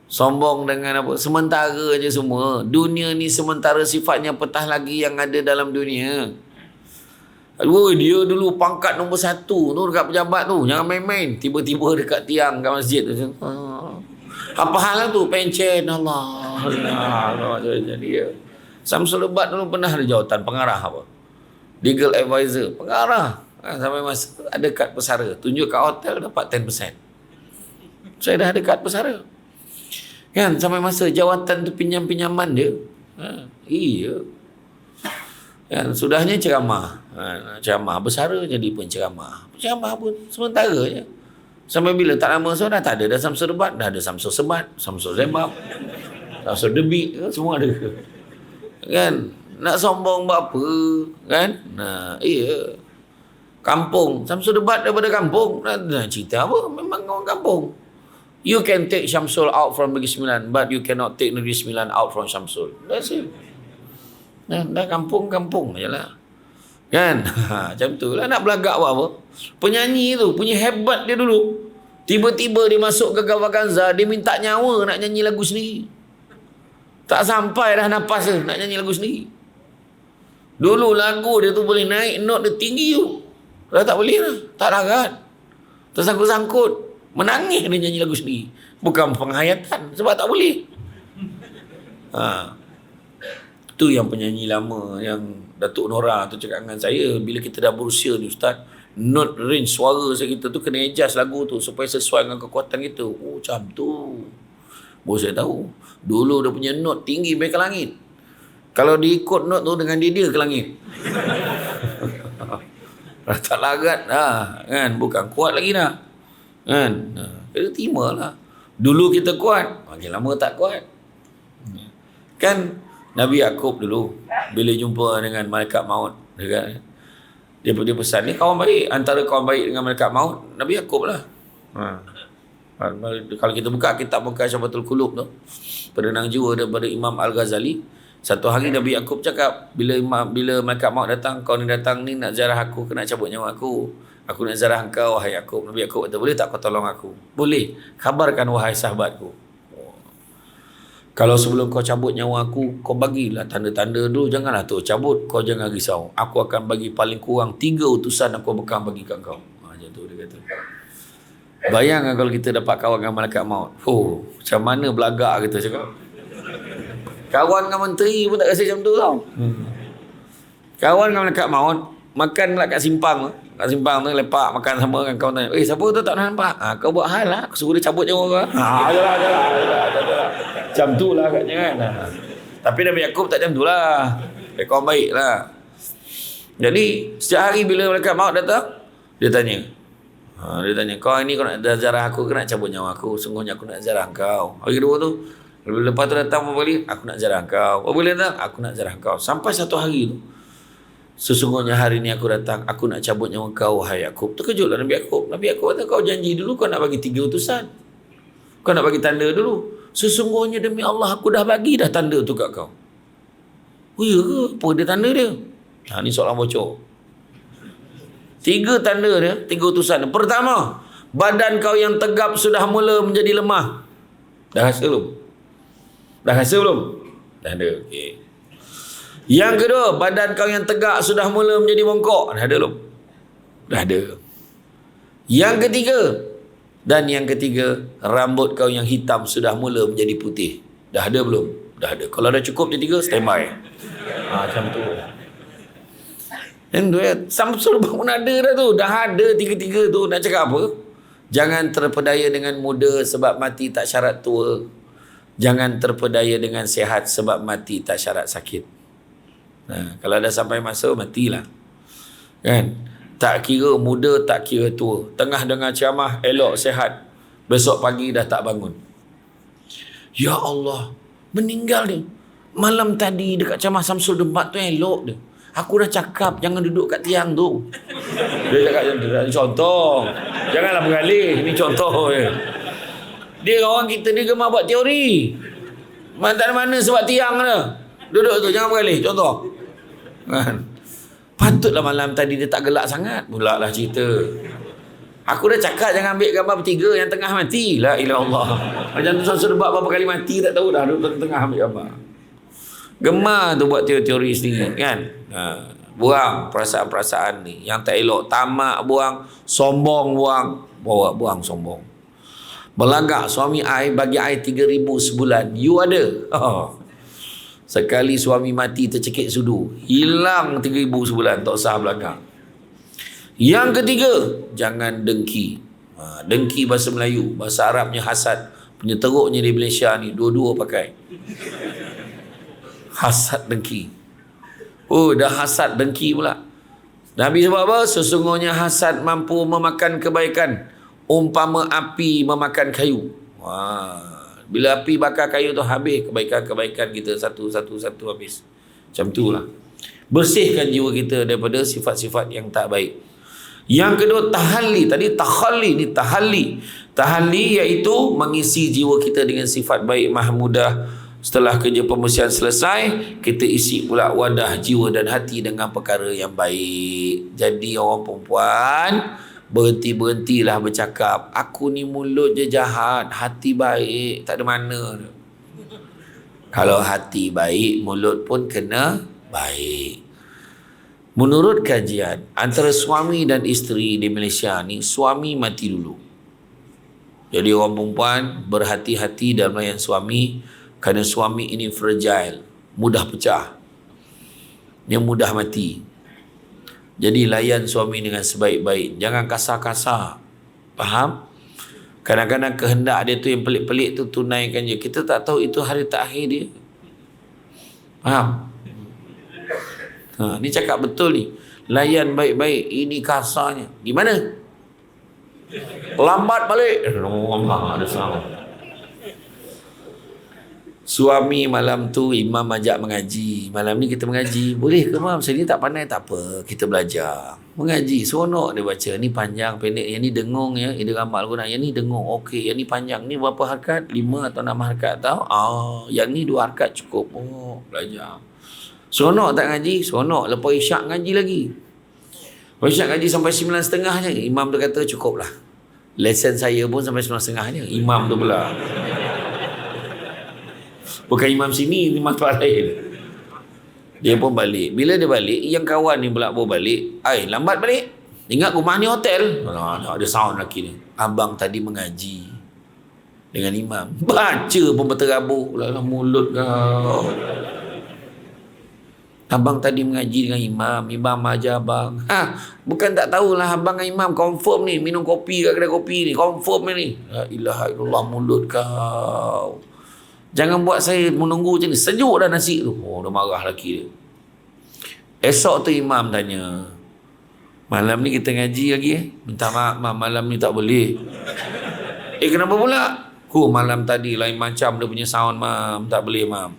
Sombong dengan apa? Sementara je semua. Dunia ni sementara sifatnya, petah lagi yang ada dalam dunia. Dia dulu pangkat nombor 1 tu dekat pejabat tu. Jangan main-main. Tiba-tiba dekat tiang kat masjid tu. Apa hal lah tu? Pencen. Allah. Jadi Samsul Ubat dulu pernah ada jawatan pengarah apa? legal advisor, pengarah. Sampai masa ada kad pesara, tunjuk kat hotel dapat 10%. Saya dah ada kad pesara. Kan, sampai masa jawatan tu pinjam-pinjaman dia. Iya. Kan, sudahnya ceramah. Ceramah besara jadi pun ceramah. Ceramah pun sementara je. Sampai bila tak lama dah tak ada dah Samsul Debat, dah ada Samsul Sebat, Samsul Zebab, Samsul Debik, semua ada. Kan, nak sombong buat apa? Kan? Iya. Kampung, Samsul Debat daripada kampung. Nak cerita apa? Memang orang kampung. You can take Syamsul out from Negeri Sembilan, but you cannot take Negeri Sembilan out from Syamsul. That's it. Dah kampung-kampung je lah. Kan? Macam tu lah, nak belagak buat apa? Penyanyi tu punya hebat dia dulu. Tiba-tiba dia masuk ke Gawar Ganza, dia minta nyawa nak nyanyi lagu sendiri. Tak sampai dah nafas dia nak nyanyi lagu sendiri. Dulu lagu dia tu boleh naik note dia tinggi tu. Dah tak boleh lah. Tak larat. Tersangkut-sangkut. Menangis dia nyanyi lagu sendiri. Bukan penghayatan. Sebab tak boleh. Tu yang penyanyi lama yang Datuk Nora tu cakap dengan saya, bila kita dah berusia ni Ustaz, note range suara kita tu kena adjust lagu tu supaya sesuai dengan kekuatan kita. Oh, macam tu. Baru saya tahu. Dulu dia punya note tinggi sampai ke langit. Kalau dia ikut note tu dengan dia ke langit. Tak larat dah. Kan? Bukan kuat lagi dah. Kan? Kita terima lah. Dulu kita kuat. Makin lama tak kuat. Kan? Nabi Yaakob dulu bila jumpa dengan malaikat maut, dia pesan ni kawan baik, antara kawan baik dengan malaikat maut Nabi Yaakob lah. Kalau kita buka kitab Mukasyafatul Qulub tu, Penenang Jiwa daripada Imam Al-Ghazali, satu hari Nabi Yaakob cakap, bila malaikat maut datang, kau ni datang ni nak zarah aku, nak cabut nyawa aku nak zarah engkau wahai Yaakob. Nabi Yaakob kata, boleh tak kau tolong aku? Boleh, kabarkan wahai sahabatku. Kalau sebelum kau cabut nyawa aku, kau bagilah tanda-tanda dulu. Janganlah tu cabut, kau jangan risau. Aku akan bagi paling kurang 3 utusan aku bekam bagi kat kau. Macam tu dia kata. Bayangkan kalau kita dapat kawan dengan malaikat maut. Oh, macam mana belagak kita cakap. Kawan dengan menteri pun tak rasa macam tu tau. Kawan dengan malaikat maut, makan pula kat simpang. Kat simpang tu lepak makan sama dengan kawan tanya, siapa tu tak nampak? Kau buat hal lah, aku suruh dia cabut nyawa kau. Jalan. Macam tu lah katnya kan. Tapi Nabi Yaakob tak macam tu lah. Dia kawan baik lah. Jadi setiap hari bila malaikat maut datang, dia tanya. Kau ni kau nak zarah aku ke nak cabut nyawa aku? Sungguhnya aku nak zarah kau. Hari kedua tu, lepas tu datang kembali, aku nak zarah kau. Apabila datang, aku nak zarah kau. Sampai satu hari tu, sesungguhnya hari ni aku datang, aku nak cabut nyawa kau wahai Yaakob. Terkejutlah Nabi Yaakob. Nabi Yaakob kata, kau janji dulu kau nak bagi 3 utusan. Kau nak bagi tanda dulu. Sesungguhnya demi Allah aku dah bagi dah tanda tu kat kau. Oh ya ke? Apa dia tanda dia? Ni soalan bocor. 3 tanda dia, 3 utusan. Pertama, badan kau yang tegap sudah mula menjadi lemah. Dah rasa belum? Dah ada. Okey. Yang kedua, badan kau yang tegak sudah mula menjadi bongkok. Dah ada belum? Dah ada. Yang ketiga, rambut kau yang hitam sudah mula menjadi putih. Dah ada belum? Dah ada. Kalau dah cukup je 3, standby. Macam tu. Samsul pun ada dah tu. Dah ada 3 tu. Nak cakap apa? Jangan terpedaya dengan muda sebab mati tak syarat tua. Jangan terpedaya dengan sihat sebab mati tak syarat sakit. Kalau dah sampai masa, matilah. Kan? Tak kira muda, tak kira tua. Tengah dengar ceramah, elok sihat. Besok pagi dah tak bangun. Ya Allah, meninggal dia. Malam tadi dekat ceramah Samsul Debat tu elok dia. Aku dah cakap jangan duduk kat tiang tu. Dia cakap macam tu. Contoh. Janganlah beralih. Ini contoh je. Dia orang kita ni gemar buat teori. Mana sebab tiang dia. Duduk tu, jangan beralih. Contoh. Kan? Patutlah malam tadi dia tak gelak sangat. Pula lah cerita. Aku dah cakap jangan ambil gambar bertiga yang tengah mati. La ilah Allah. Macam tu Samsul Debat berapa kali mati tak tahu dah. Duduk tengah ambil gambar. Gemar tu buat teori-teori sendiri kan. Buang perasaan-perasaan ni yang tak elok. Tamak buang. Sombong buang. Buang sombong. Belagak suami I bagi I 3,000 sebulan. You ada. Sekali suami mati tercekik sudu, hilang 3,000 sebulan, tak usah belakang. Yang ketiga, jangan dengki. Dengki bahasa Melayu, bahasa Arabnya hasad. Penyeteruknya di Malaysia ni dua-dua pakai. Hasad dengki. Oh, dah hasad dengki pula. Nabi sebab apa? Sesungguhnya hasad mampu memakan kebaikan umpama api memakan kayu. Bila api bakar kayu tu, habis kebaikan-kebaikan kita satu habis. Macam tu lah. Bersihkan jiwa kita daripada sifat-sifat yang tak baik. Yang kedua, tahalli. Tadi takhalli, ni tahalli. Tahalli iaitu mengisi jiwa kita dengan sifat baik mahmudah. Setelah kerja pembersihan selesai, kita isi pula wadah jiwa dan hati dengan perkara yang baik. Jadi orang perempuan, berhenti-berhentilah bercakap, aku ni mulut je jahat, hati baik, tak ada mana. Kalau hati baik, mulut pun kena baik. Menurut kajian, antara suami dan isteri di Malaysia ni, suami mati dulu. Jadi orang perempuan berhati-hati dalam melayan suami, kerana suami ini fragile, mudah pecah, dia mudah mati. Jadi layan suami dengan sebaik-baik, jangan kasar-kasar. Faham? Kadang-kadang kehendak dia tu yang pelik-pelik tu, tunaikan je. Kita tak tahu itu hari terakhir dia. Faham? Ni cakap betul ni. Layan baik-baik, ini kasarnya. Gimana? Lambat balik. Allah, ada salah. Suami malam tu imam ajak mengaji. Malam ni kita mengaji. Boleh ke mam? Saya ni tak pandai. Tak apa, kita belajar. Mengaji, seronok dia baca. Ni panjang, pendek. Yang ni dengung ya. Dia ramal guna. Yang ni dengung. Okey, yang ni panjang. Ni berapa harakat? 5 atau 6 harakat tau. Yang ni 2 harakat cukup. Belajar. Seronok tak ngaji? Seronok. Lepas isyak ngaji lagi. Lepas isyak ngaji sampai 9.30 je. Imam tu kata cukup lah. Lesen saya pun sampai 9.30 je. Imam tu pula. Bukan imam sini, imam tempat lain. Dia pun balik. Bila dia balik, yang kawan ni pula bawa balik. Lambat balik. Ingat rumah ni hotel. Ada sound lelaki ni. Abang tadi mengaji dengan imam. Baca pun berterabur. Mulut kau. Abang tadi mengaji dengan imam. Imam ajar abang. Bukan tak tahulah abang dengan imam confirm ni. Minum kopi kat kedai kopi ni. Confirm ni. La ilaha illallah, mulut kau. Jangan buat saya menunggu macam ni. Sejuk dah nasi tu. Dah marah lelaki dia. Esok tu imam tanya, malam ni kita ngaji lagi minta maaf mam, malam ni tak boleh. Kenapa pula? Malam tadi lain macam dia punya sound mam, tak boleh mam.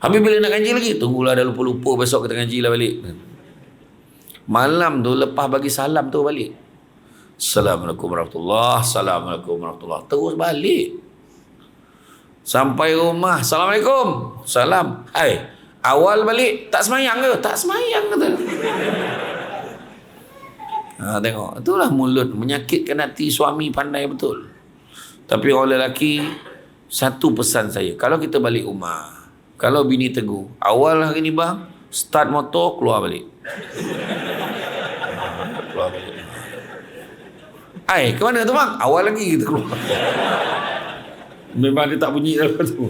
Habis bila nak ngaji lagi? Tunggulah dah lupa-lupa, besok kita ngaji lah balik. Malam tu lepas bagi salam tu balik. Assalamualaikum warahmatullahi, Assalamualaikum warahmatullahi. Terus balik. Sampai rumah, Assalamualaikum. Salam. Awal balik, tak semayang ke? Tak semayang kata. Tengok, itulah mulut menyakitkan hati suami, pandai betul. Tapi orang lelaki, satu pesan saya, kalau kita balik rumah, kalau bini tegur, awal hari ni bang, start motor, keluar balik. Keluar balik. Ke mana tu bang? Awal lagi kita keluar. Memang dia tak bunyi lepas tu.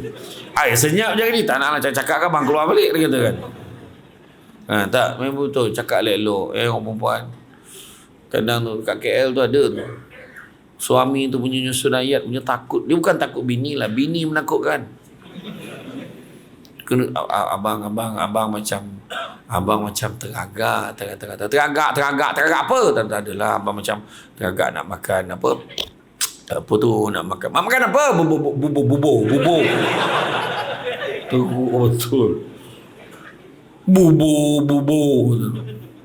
Senyap je ni. Tak naklah cakap kan bang, keluar balik dia kata kan. Tak, memang betul. Cakap elok-elok. Orang perempuan. Kadang tu kat KL tu ada tu. Suami tu punya nyusun ayat, punya takut. Dia bukan takut bini lah. Bini menakutkan. Kena abang macam teragak apa? Tak adalah. Abang macam teragak nak makan apa tu, nak makan. Mak makan apa? Bubur. Betul. Bubur.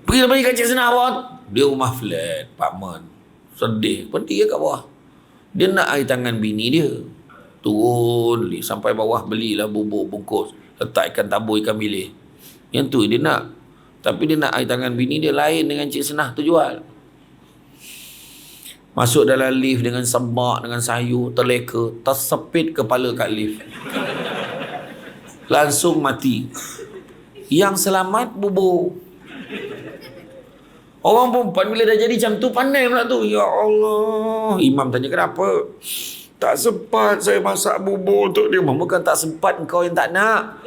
Pergi bagi kat Cik Senah bawah. Dia rumah flat, apartment. Sedih. Berhenti kat bawah. Dia nak air tangan bini dia. Turun sampai bawah, belilah bubur bungkus. Letak ikan tabur, ikan bilis. Yang tu dia nak. Tapi dia nak air tangan bini dia lain dengan Cik Senah tu jual. Masuk dalam lift dengan semak, dengan sayur, terleka, tersepit kepala kat lift. Langsung mati. Yang selamat bubur. Orang perempuan bila dah jadi macam tu, pandai pula tu. Ya Allah. Imam tanya kenapa? Tak sempat saya masak bubur untuk dia. Bukan tak sempat, kau yang tak nak.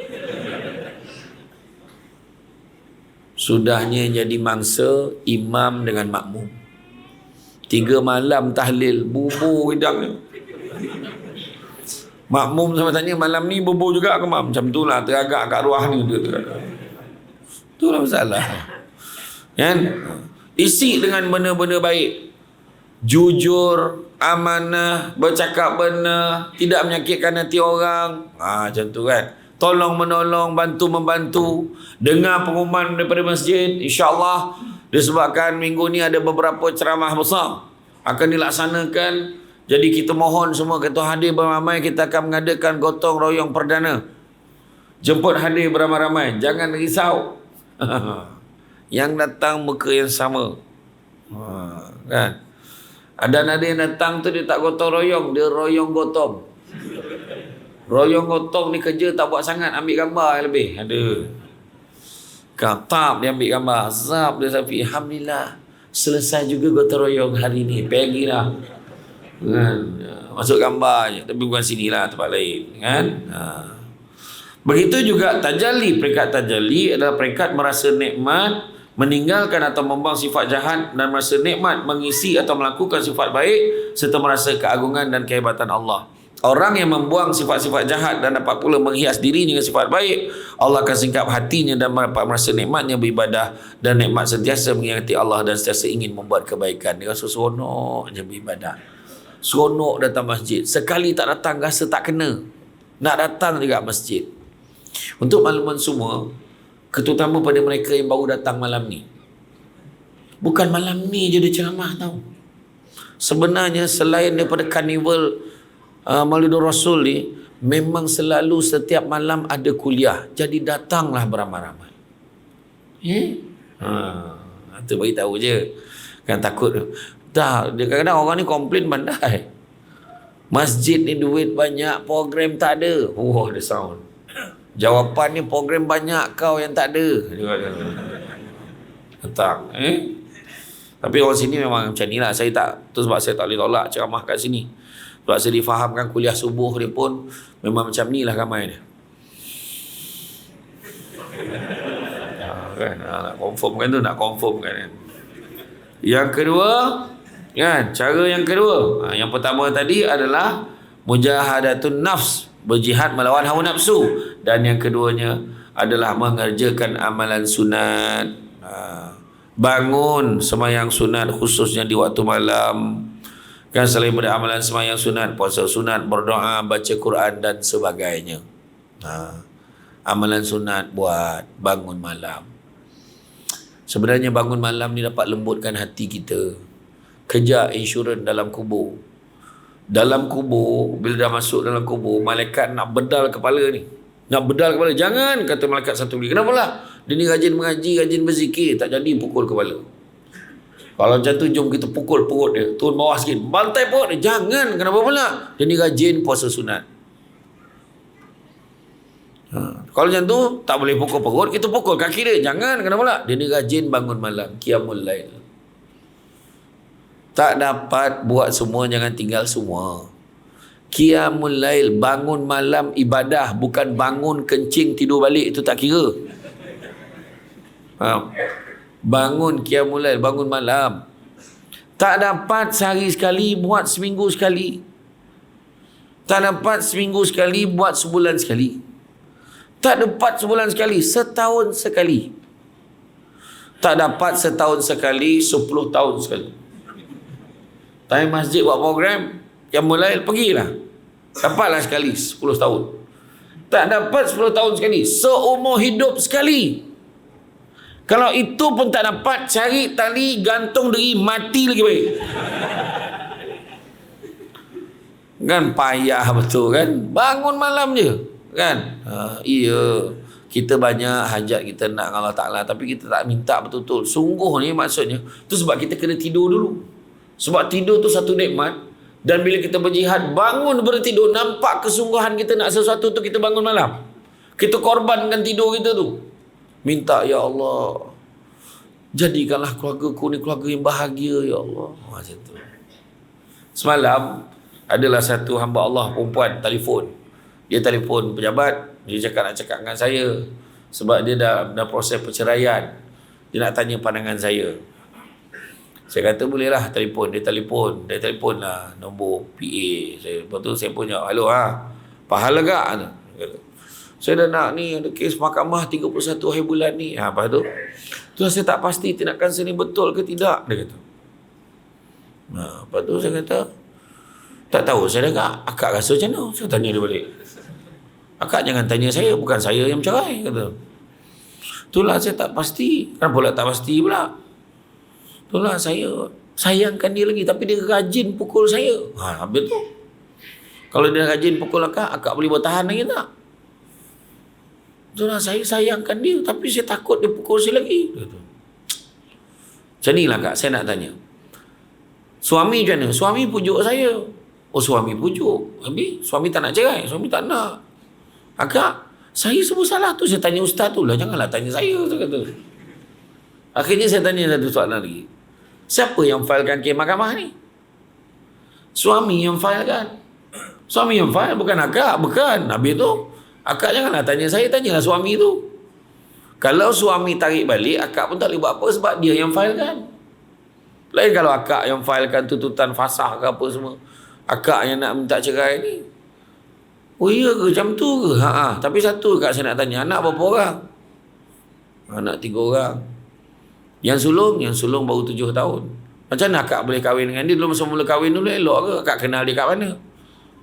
Sudahnya jadi mangsa imam dengan makmum. 3 malam tahlil, bubur hidangnya. Makmum sama tanya, malam ni bubur juga ke mam? Macam tu lah, teragak kat ruah ni. Itulah masalah. Kan? Isi dengan benda-benda baik. Jujur, amanah, bercakap benar, tidak menyakitkan hati orang. Macam tu kan. Tolong menolong, bantu membantu. Dengar pengumuman daripada masjid, insya-Allah disebabkan minggu ni ada beberapa ceramah besar akan dilaksanakan. Jadi kita mohon semua ketua hadir beramai-ramai, kita akan mengadakan gotong royong perdana. Jemput hadir beramai-ramai, jangan risau. Yang datang muka yang sama. Kan? Ada yang datang tu dia tak gotong royong, dia royong gotong. Royong gotong ni kerja tak buat sangat, ambil gambar yang lebih. Ada. Katap dia ambil gambar, zap dia selfie. Alhamdulillah, selesai juga gotong royong hari ni. Pergi lah. Kan? Masuk gambar je, tapi bukan sini lah, tempat lain. Kan? Begitu juga tajalli. Peringkat tajalli adalah peringkat merasa nikmat, meninggalkan atau membuang sifat jahat, dan merasa nikmat mengisi atau melakukan sifat baik, serta merasa keagungan dan kehebatan Allah. Orang yang membuang sifat-sifat jahat dan dapat pula menghias dirinya dengan sifat baik, Allah akan singkap hatinya dan dapat merasa nikmatnya beribadah dan nikmat sentiasa mengingati Allah dan sentiasa ingin membuat kebaikan. Dia rasa seronok je beribadah, seronok datang masjid. Sekali tak datang rasa tak kena, nak datang juga masjid. Untuk makluman semua, terutama pada mereka yang baru datang malam ni, bukan malam ni je dia ceramah tau. Sebenarnya selain daripada karnival Maulidur Rasul ni, memang selalu setiap malam ada kuliah. Jadi datanglah beramai-ramai. Itu bagi tahu je. Kan takut. Tak, kadang-kadang orang ni komplain pandai. Masjid ni duit banyak, program tak ada. Ada sound. Jawapannya program banyak, kau yang tak ada. Datang. Tapi orang sini memang macam ni lah. Saya tak, tu sebab saya tak boleh tolak ceramah kat sini. Sebab saya difahamkan kuliah subuh dia pun memang macam ni lah ramai dia. Kan? Nak confirmkan tu, nak confirmkan kan. Yang kedua, kan, cara yang kedua, yang pertama tadi adalah mujahadatun nafs, berjihad melawan hawa nafsu, dan yang keduanya adalah mengerjakan amalan sunat. Bangun sembahyang sunat khususnya di waktu malam. Kan, selain pada amalan sembahyang sunat, puasa sunat, berdoa, baca Quran dan sebagainya. Amalan sunat buat bangun malam. Sebenarnya bangun malam ni dapat lembutkan hati kita. Kejar insurans dalam kubur. Dalam kubur, bila dah masuk dalam kubur, malaikat nak bedal kepala ni. Nak bedal kepala. Jangan, kata malaikat satu lagi. Kenapa lah? Dia ni rajin mengaji, rajin berzikir. Tak jadi pukul kepala. Kalau macam tu, jom kita pukul perut dia. Turun bawah sikit. Bantai perut dia. Jangan. Kenapa pula? Dia ni rajin puasa sunat. Kalau macam tu, tak boleh pukul perut, kita pukul kaki dia. Jangan. Kenapa pula? Dia ni rajin bangun malam. Qiyamul lail. Tak dapat buat semua, jangan tinggal semua. Qiyamul lail, bangun malam ibadah. Bukan bangun kencing tidur balik. Itu tak kira. Faham? Bangun qiyamul lail, bangun malam. Tak dapat sehari sekali, buat seminggu sekali. Tak dapat seminggu sekali, buat sebulan sekali. Tak dapat sebulan sekali, setahun sekali. Tak dapat setahun sekali, 10 tahun sekali. Time masjid buat program qiyamul lail, pergilah. Dapatlah sekali 10 tahun. Tak dapat 10 tahun sekali, seumur hidup sekali. Kalau itu pun tak dapat, cari tali gantung diri, mati lagi baik. Kan payah betul kan. Bangun malam je kan. Iya, kita banyak hajat kita nak Allah Ta'ala, tapi kita tak minta betul-betul. Sungguh ni maksudnya. Tu sebab kita kena tidur dulu. Sebab tidur tu satu nikmat. Dan bila kita berjihad, bangun bertidur, nampak kesungguhan kita nak sesuatu tu, kita bangun malam. Kita korbankan tidur kita tu. Minta, ya Allah, jadikanlah keluargaku ni keluarga yang bahagia, ya Allah. Macam tu. Semalam adalah satu hamba Allah perempuan telefon. Dia telefon pejabat, dia cakap nak cakap dengan saya sebab dia dah proses perceraian. Dia nak tanya pandangan saya. Saya kata bolehlah telefon. Dia telefon lah nombor PA saya. Lepas tu saya punya, halo pahala tak? Saya dah nak ni ada kes mahkamah 31 hari bulan ni. Lepas tu saya tak pasti tindakan saya ni betul ke tidak, dia kata. Lepas tu saya kata, tak tahu saya dah akak rasa macam mana. Saya tanya dia balik. Akak jangan tanya saya, bukan saya yang bercerai, kata. Itulah saya tak pasti. Kenapa pula tak pasti pula? Itulah saya sayangkan dia lagi, tapi dia rajin pukul saya. Habis tu. Kalau dia rajin pukul akak boleh bertahan lagi tak? Itulah saya sayangkan dia, tapi saya takut dia pukul saya lagi. Macam ni lah kak, saya nak tanya. Suami macam mana? Suami pujuk saya. Suami pujuk. Habis suami tak nak cerai. Suami tak nak. Akak, saya semua salah tu. Saya tanya ustaz tu lah. Janganlah tanya saya. Saya kata. Akhirnya saya tanya satu soalan lagi. Siapa yang filekan kes mahkamah ni? Suami yang filekan. Suami yang file, bukan akak. Bukan. Habis tu, akak janganlah tanya saya. Tanyalah suami tu. Kalau suami tarik balik, akak pun tak boleh buat apa sebab dia yang filekan. Lain kalau akak yang filekan tuntutan fasah ke apa semua. Akak yang nak minta cerai ni. Iya ke macam tu ke? Tapi satu kak saya nak tanya. Anak berapa orang? Anak 3 orang. Yang sulung baru 7 tahun. Macam mana akak boleh kahwin dengan dia? Dulu masa mula kahwin dulu elok ke? Akak kenal dia kat mana?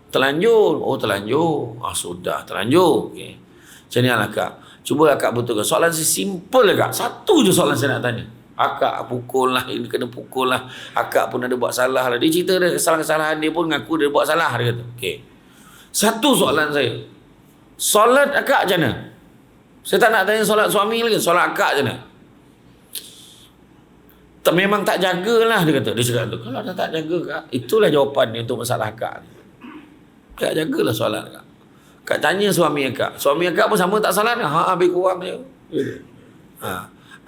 Terlanjur. Terlanjur. Sudah terlanjur. Okay. Macam ni lah kak. Cuba akak betulkan. Soalan saya simple lah kak. Satu je soalan saya nak tanya. Akak pukul lah, ini kena pukul lah. Akak pun ada buat salah lah. Dia cerita dia kesalahan-kesalahan dia pun ngaku dia buat salah. Dia kata, okay. Satu soalan saya. Solat akak macam mana? Saya tak nak tanya solat suami lagi. Solat akak macam mana? Memang tak jagalah, dia kata. Dia cakap tu. Kalau dah tak jaga kak, itulah jawapan dia untuk masalah akak. Kak jagalah solat akak. Kak tanya suami akak. Suami akak pun sama tak salah. Habis kurang je.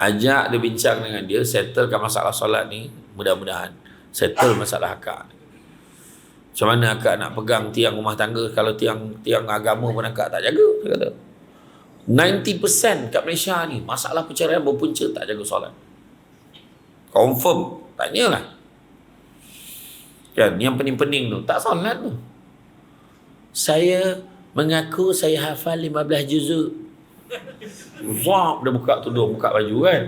Ajak dia bincang dengan dia, settlekan masalah solat ni, mudah-mudahan settle masalah akak. Macam mana akak nak pegang tiang rumah tangga kalau tiang agama pun akak tak jaga, dia kata. 90% kat Malaysia ni masalah perceraian berpunca tak jaga solat. Confirm, tanyalah. Kan yang pening-pening tu tak solat tu. Saya mengaku saya hafal 15 juzuk. Wah, dia buka tudung, buka baju kan.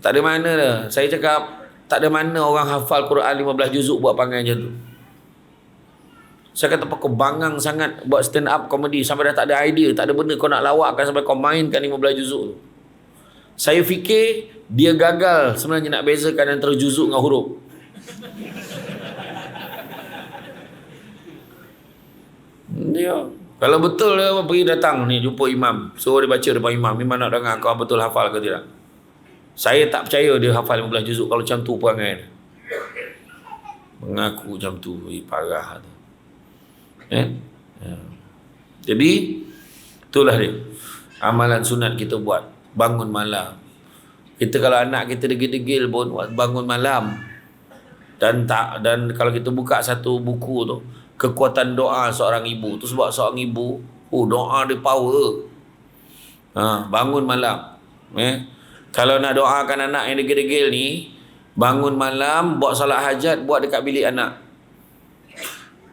Tak ada mana dah. Saya cakap tak ada mana orang hafal Quran 15 juzuk buat perangai macam tu. Saya kata kau bangang sangat buat stand up comedy sampai dah tak ada idea, tak ada benda kau nak lawakkan sampai kau mainkan 15 juzuk tu. Saya fikir dia gagal sebenarnya nak bezakan antara juzuk dengan huruf. Dia kalau betul dia pergi datang ni jumpa imam, suruh dia baca depan imam. Imam nak dengar kau betul hafal ke tidak. Saya tak percaya dia hafal 15 juzuk kalau macam tu perangai dia. Mengaku macam tu, parah tu. Jadi itulah dia. Amalan sunat kita buat bangun malam. Kita kalau anak kita degil-degil pun bangun malam. Dan kalau kita buka satu buku tu, kekuatan doa seorang ibu tu, sebab seorang ibu doa dia power. Bangun malam. Kalau nak doakan anak yang degil-degil ni, bangun malam, buat solat hajat, buat dekat bilik anak.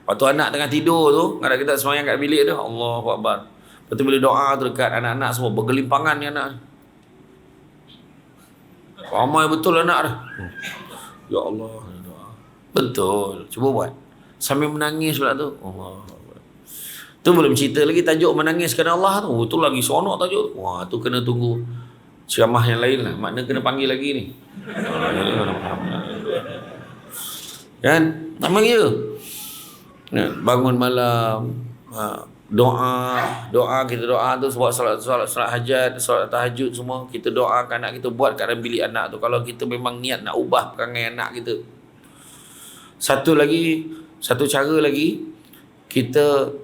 Waktu anak tengah tidur tu, kadang kita semayang kat bilik tu, Allahu Akbar. Lepas tu bila doa tu dekat anak-anak semua, bergelimpangan ni anak. Ramai betul anak dah. Ya Allah, doa. Betul, cuba buat. Sambil menangis pula tu. Allah. Tu belum cerita lagi tajuk menangis kerana Allah tu. Tu lagi sonok tajuk. Wah, tu kena tunggu ceramah yang lain lah. Makna kena panggil lagi ni. Kan? Tak panggil. Bangun malam. Doa kita doa tu sebab solat hajat, solat tahajud semua kita doakan anak kita, buat kat dalam bilik anak tu. Kalau kita memang niat nak ubah perangai anak kita. Satu cara lagi, kita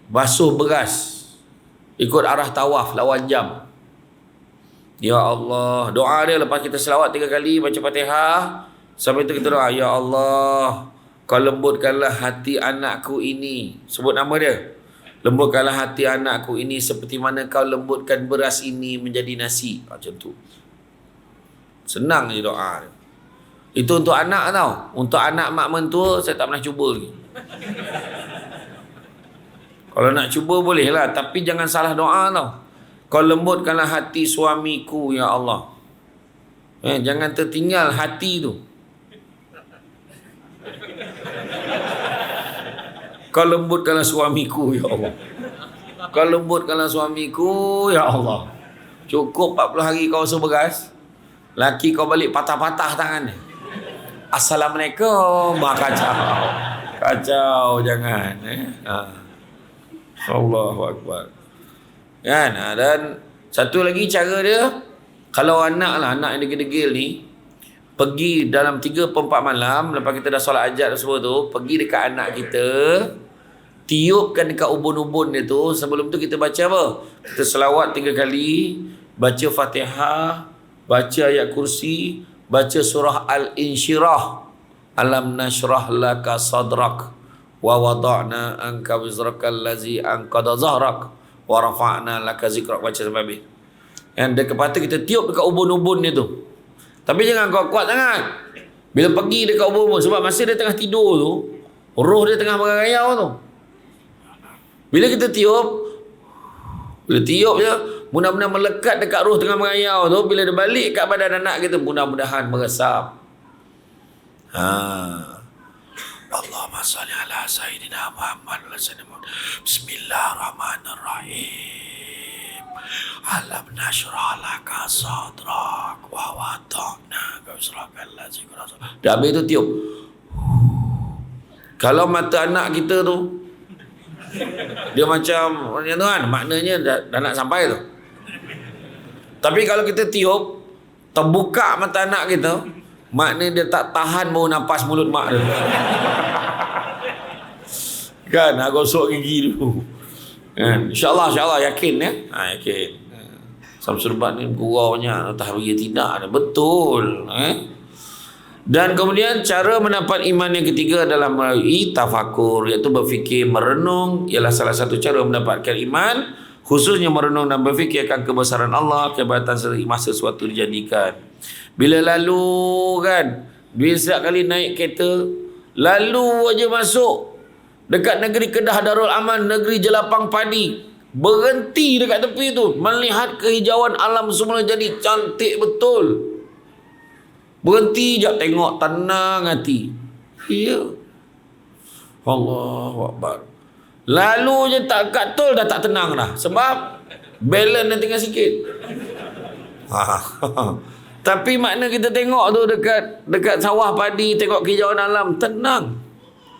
basuh beras ikut arah tawaf lawan jam. Ya Allah, doa dia lepas kita selawat 3 kali, baca Fatihah, sampai itu kita doa, Ya Allah, kau lembutkanlah hati anakku ini. Sebut nama dia. Lembutkanlah hati anakku ini seperti mana kau lembutkan beras ini menjadi nasi. Macam tu. Senang je doa. Itu untuk anak tau. Untuk anak mak mentua saya tak pernah cuba lagi. Kalau nak cuba boleh lah, tapi jangan salah doa tau. Kau lembutkanlah hati suamiku ya Allah. Jangan tertinggal hati tu. Kau lembutkanlah suamiku ya Allah. Kau lembutkanlah suamiku ya Allah. Cukup 40 hari kau basuh beras, laki kau balik patah-patah tangan dia. Assalamualaikum. Kacau. Kacau, jangan. Allahu Akbar. Kan? Dan satu lagi cara dia, kalau anak yang degil-degil ni, pergi dalam 3/4 malam, lepas kita dah solat hajat semua tu, pergi dekat anak kita, tiupkan dekat ubun-ubun dia tu. Sebelum tu kita baca apa? Kita selawat 3 kali, baca Fatihah, baca ayat kursi, baca surah Al-Insyirah, Alam nashrah laka sadrak wa wada'na anka wizraka allazi anqadha zahrak wa rafa'na laka zikrak. Baca sampai habis. Dan lepas tu kita tiup dekat ubun-ubun dia tu. Tapi jangan kuat-kuat sangat. Bila pergi dekat ubun-ubun, sebab masa dia tengah tidur tu, roh dia tengah bergayau tu. Bila kita tiup, bila tiup je, mudah-mudahan melekat dekat roh tengah merayau tu. Bila dia balik kat badan anak kita, mudah-mudahan meresap. Allahumma salli ala Sayyidina Muhammad wa sallam. Bismillahirrahmanirrahim. Alam nashrah laka sadrak wa wada'na wizraka allazi anqadha. Dah habis tu tiup. Kalau mata anak kita tu dia macam tu kan, maknanya dah nak sampai tu. Tapi kalau kita tiup, terbuka mata anak kita, maknanya dia tak tahan bau nafas mulut mak dia. Kan, nak gosok gigi dulu. Kan, insyaAllah yakin ya. Yakin. Samsul Bat ni guraunya entah bagi tidak. Betul. Dan kemudian cara mendapat iman yang ketiga adalah melalui tafakur, iaitu berfikir, merenung. Ialah salah satu cara mendapatkan iman, khususnya merenung dan berfikir akan kebesaran Allah, kehebatan serta masa sesuatu dijadikan. Bila lalu kan, bila setiap kali naik kereta, lalu aja masuk dekat negeri Kedah Darul Aman, negeri jelapang padi, berhenti dekat tepi tu, melihat kehijauan alam semula jadi cantik betul. Berhenti je, tengok, tenang hati. Ya. Allahu Akbar. Lalu je tak kat tol dah tak tenang dah. Sebab balance dah tinggal sikit. Tapi makna kita tengok tu dekat sawah padi, tengok kehijauan alam, tenang.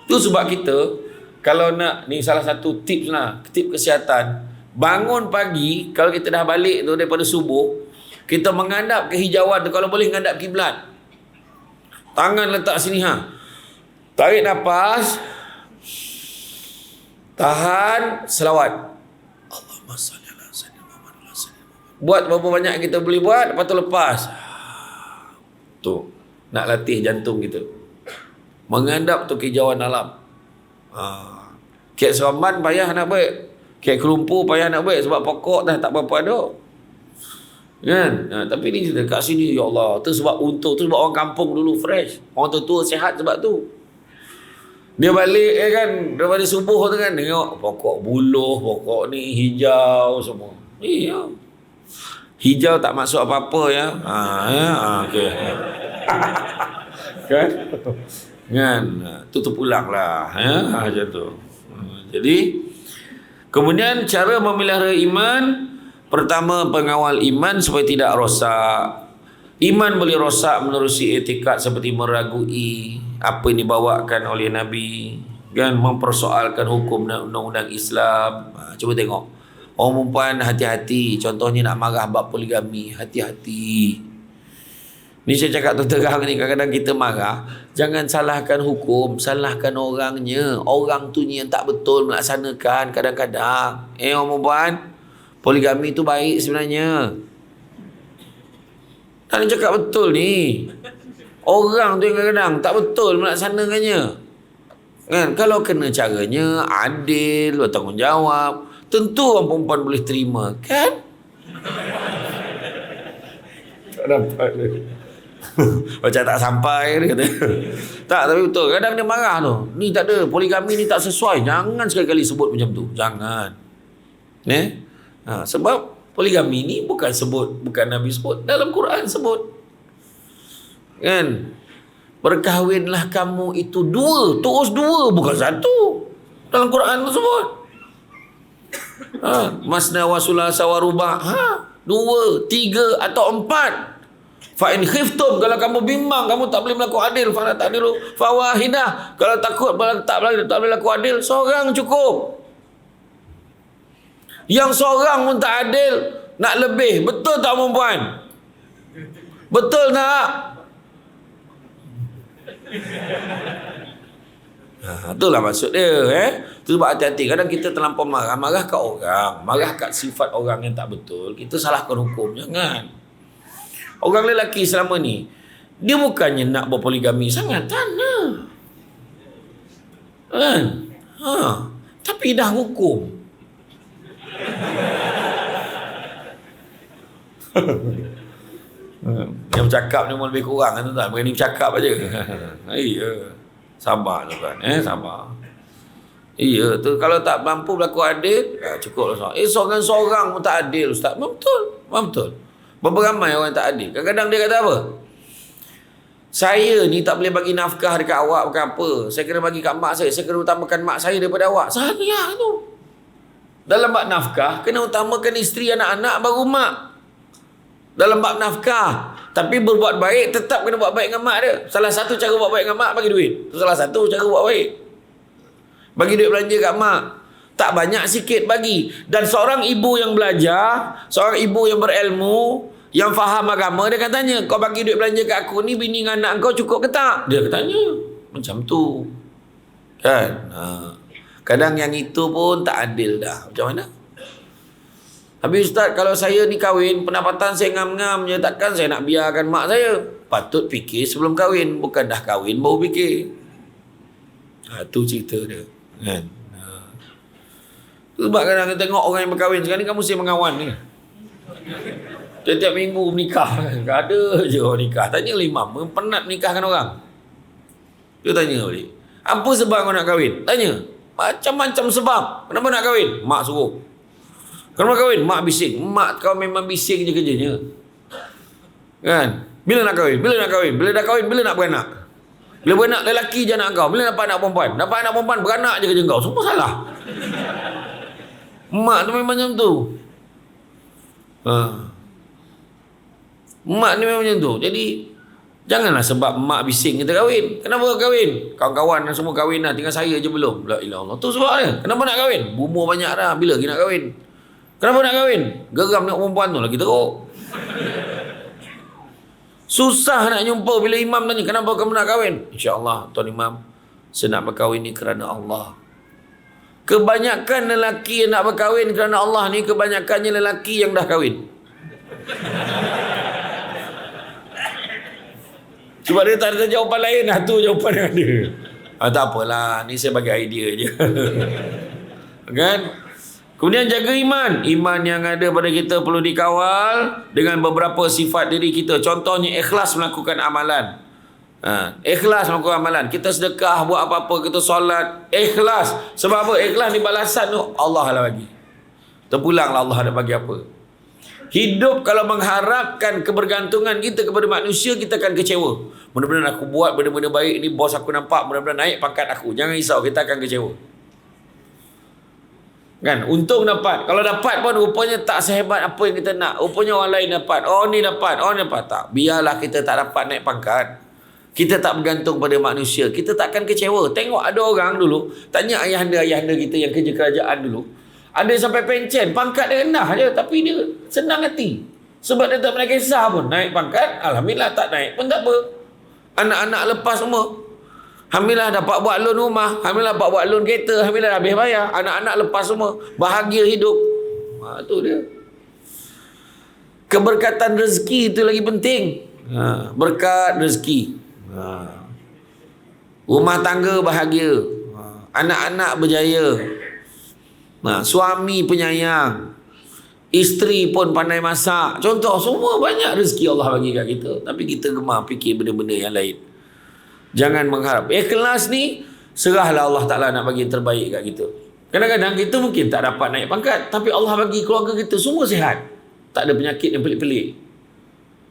Tu sebab kita, kalau nak, ni salah satu tips lah, tip kesihatan. Bangun pagi, kalau kita dah balik tu daripada subuh, kita menghadap kehijauan tu, kalau boleh menghadap kiblat. Tangan letak sini tarik nafas, tahan, selawat. Allahumma salli ala sayyidina Muhammad wa sallam. Buat berapa banyak kita boleh buat, lepas tu lepas. Tu nak latih jantung kita, menghadap tu kehijauan alam. Kek Seremban payah nak buat, kek Kelumpur payah nak buat, sebab pokok dah tak berapa ada. Kan? Tapi ni dekat sini, ya Allah, tu sebab untuk tu sebab orang kampung dulu fresh, orang tua sihat sebab tu. Dia balik kan daripada subuh tu kan, tengok pokok buluh, pokok ni hijau semua. Ya. Hijau tak masuk apa-apa ya. Okey. Kan? Kan? Tu pulanglah ya, macam tu. Jadi kemudian cara memelihara iman, pertama, pengawal iman supaya tidak rosak. Iman boleh rosak menerusi etikad seperti meragui apa yang dibawakan oleh Nabi, kan, mempersoalkan hukum dan undang-undang Islam. Cuba tengok, orang perempuan hati-hati. Contohnya nak marah bab poligami, hati-hati. Ni saya cakap terang ni, kadang-kadang kita marah, jangan salahkan hukum, salahkan orangnya. Orang tu ni yang tak betul melaksanakan kadang-kadang. Orang perempuan, poligami tu baik sebenarnya. Tak cakap betul ni. Orang tu yang kadang-kadang tak betul melaksanakannya. Kan? Kalau kena caranya adil, bertanggungjawab, tentu orang perempuan boleh terima. Kan? Tak dapat dia. Macam tak sampai dia kata. Tak, tapi betul. Kadang dia marah tu. Ni tak ada, poligami ni tak sesuai. Jangan sekali-kali sebut macam tu. Jangan. Sebab poligami ni bukan Nabi sebut. Dalam Quran sebut. Kan? Berkahwinlah kamu itu dua, terus dua, bukan satu. Dalam Quran tersebut. Masna wa sulasa wa ruba'. Dua, tiga atau empat. Fa in khiftum, kalau kamu bimbang kamu tak boleh berlaku adil, fala ta'dilu fawahidah. Kalau takut tak boleh berlaku adil, seorang cukup. Yang seorang pun tak adil, nak lebih. Betul tak perempuan? Betul tak? Itulah maksud dia. Itu sebab hati-hati. Kadang kita terlampau marah kat orang, marah kat sifat orang yang tak betul, kita salahkan hukum. Jangan. Orang lelaki selama ni, dia bukannya nak berpoligami sangat, tak nak. Kan? Tapi dah hukum. Yang bercakap ni lebih kurang kan, tak? Berani bercakap aja. Iya. Sabar tuan, sabar. Iya tu, kalau tak mampu berlaku adil, cukup lah. Seorang-seorang pun tak adil, ustaz. Betul. Berapa ramai orang tak adil. Kadang-kadang dia kata apa? Saya ni tak boleh bagi nafkah dekat awak bukan apa. Saya kena bagi kat mak saya. Saya kena utamakan mak saya daripada awak. Salah tu. Dalam bab nafkah, kena utamakan isteri, anak-anak, baru mak. Dalam bab nafkah. Tapi berbuat baik, tetap kena buat baik dengan mak dia. Salah satu cara buat baik dengan mak, bagi duit. Itu salah satu cara buat baik. Bagi duit belanja kat mak. Tak banyak, sikit bagi. Dan seorang ibu yang belajar, seorang ibu yang berilmu, yang faham agama, dia akan tanya, kau bagi duit belanja kat aku ni, bini dengan anak kau cukup ke tak? Dia akan tanya. Macam tu. Kan? Kadang yang itu pun tak adil dah. Macam mana? Habis ustaz, kalau saya ni kahwin, pendapatan saya ngam-ngam je, takkan saya nak biarkan mak saya? Patut fikir sebelum kahwin. Bukan dah kahwin baru fikir. Tu cerita dia. Kan? Sebab kadang kita tengok orang yang berkahwin sekarang ni, kamu mesti mengawan ni. Setiap minggu menikah. Ada je orang nikah. Tanya imam, penat menikahkan orang. Dia tanya balik, apa sebab kau nak kahwin? Tanya. Macam-macam sebab. Kenapa nak kahwin? Mak suruh. Kenapa kahwin? Mak bising. Mak kau memang bising je kerjanya. Kan? Bila nak kahwin? Bila nak kahwin? Bila dah kahwin? Bila nak beranak? Bila beranak, lelaki je anak kau. Bila dapat anak perempuan? Dapat anak perempuan, beranak je kerja kau. Semua salah. Mak tu memang macam tu. Mak ni memang macam tu. Jadi janganlah sebab mak bising kita kahwin. Kenapa kahwin? Kawan-kawan semua kahwin dah, tinggal saya je belum. La ilaha illallah. Tu sebab dia. Kenapa nak kahwin? Umur banyak dah, bila lagi nak kahwin? Kenapa nak kahwin? Geram tengok perempuan tu lagi teruk. Susah nak jumpa bila imam tanya, kenapa kamu nak kahwin? InsyaAllah Tuan Imam, saya nak berkahwin ni kerana Allah. Kebanyakan lelaki yang nak berkahwin kerana Allah ni, kebanyakannya lelaki yang dah kahwin. Sebab dia tak ada jawapan lain. Tu jawapan yang ada. Tak apalah, ni saya bagi idea je. Kan? Kemudian jaga iman. Iman yang ada pada kita perlu dikawal dengan beberapa sifat diri kita. Contohnya ikhlas melakukan amalan. Ikhlas melakukan amalan. Kita sedekah, buat apa-apa, kita solat, ikhlas. Sebab apa? Ikhlas ni balasan tu Allah lah bagi. Terpulanglah Allah ada bagi apa. Hidup kalau mengharapkan kebergantungan kita kepada manusia, kita akan kecewa. Mudah-mudahan aku buat benda-benda baik ni, bos aku nampak, mudah-mudahan naik pangkat aku. Jangan risau, kita akan kecewa. Kan? Untung dapat. Kalau dapat pun rupanya tak sehebat apa yang kita nak. Rupanya orang lain dapat. Oh ni dapat. Oh ni dapat. Tak. Biarlah kita tak dapat naik pangkat. Kita tak bergantung pada manusia. Kita tak akan kecewa. Tengok ada orang dulu, tanya ayahanda-ayahanda kita yang kerja kerajaan dulu. Ada yang sampai pencen. Pangkat dia rendah je. Tapi dia senang hati. Sebab dia tak pernah kisah pun. Naik pangkat, alhamdulillah. Tak naik pun tak apa. Anak-anak lepas semua. Alhamdulillah dapat buat loan rumah. Alhamdulillah dapat buat loan kereta. Alhamdulillah habis bayar. Anak-anak lepas semua. Bahagia hidup. Tu dia. Keberkatan rezeki itu lagi penting. Berkat rezeki. Rumah tangga bahagia. anak-anak berjaya, suami penyayang, isteri pun pandai masak. Contoh, semua banyak rezeki Allah bagi kat kita. Tapi kita gemar fikir benda-benda yang lain. Jangan mengharap. Ikhlas ni, serahlah Allah Ta'ala nak bagi yang terbaik kat kita. Kadang-kadang kita mungkin tak dapat naik pangkat, tapi Allah bagi keluarga kita semua sihat. Tak ada penyakit yang pelik-pelik.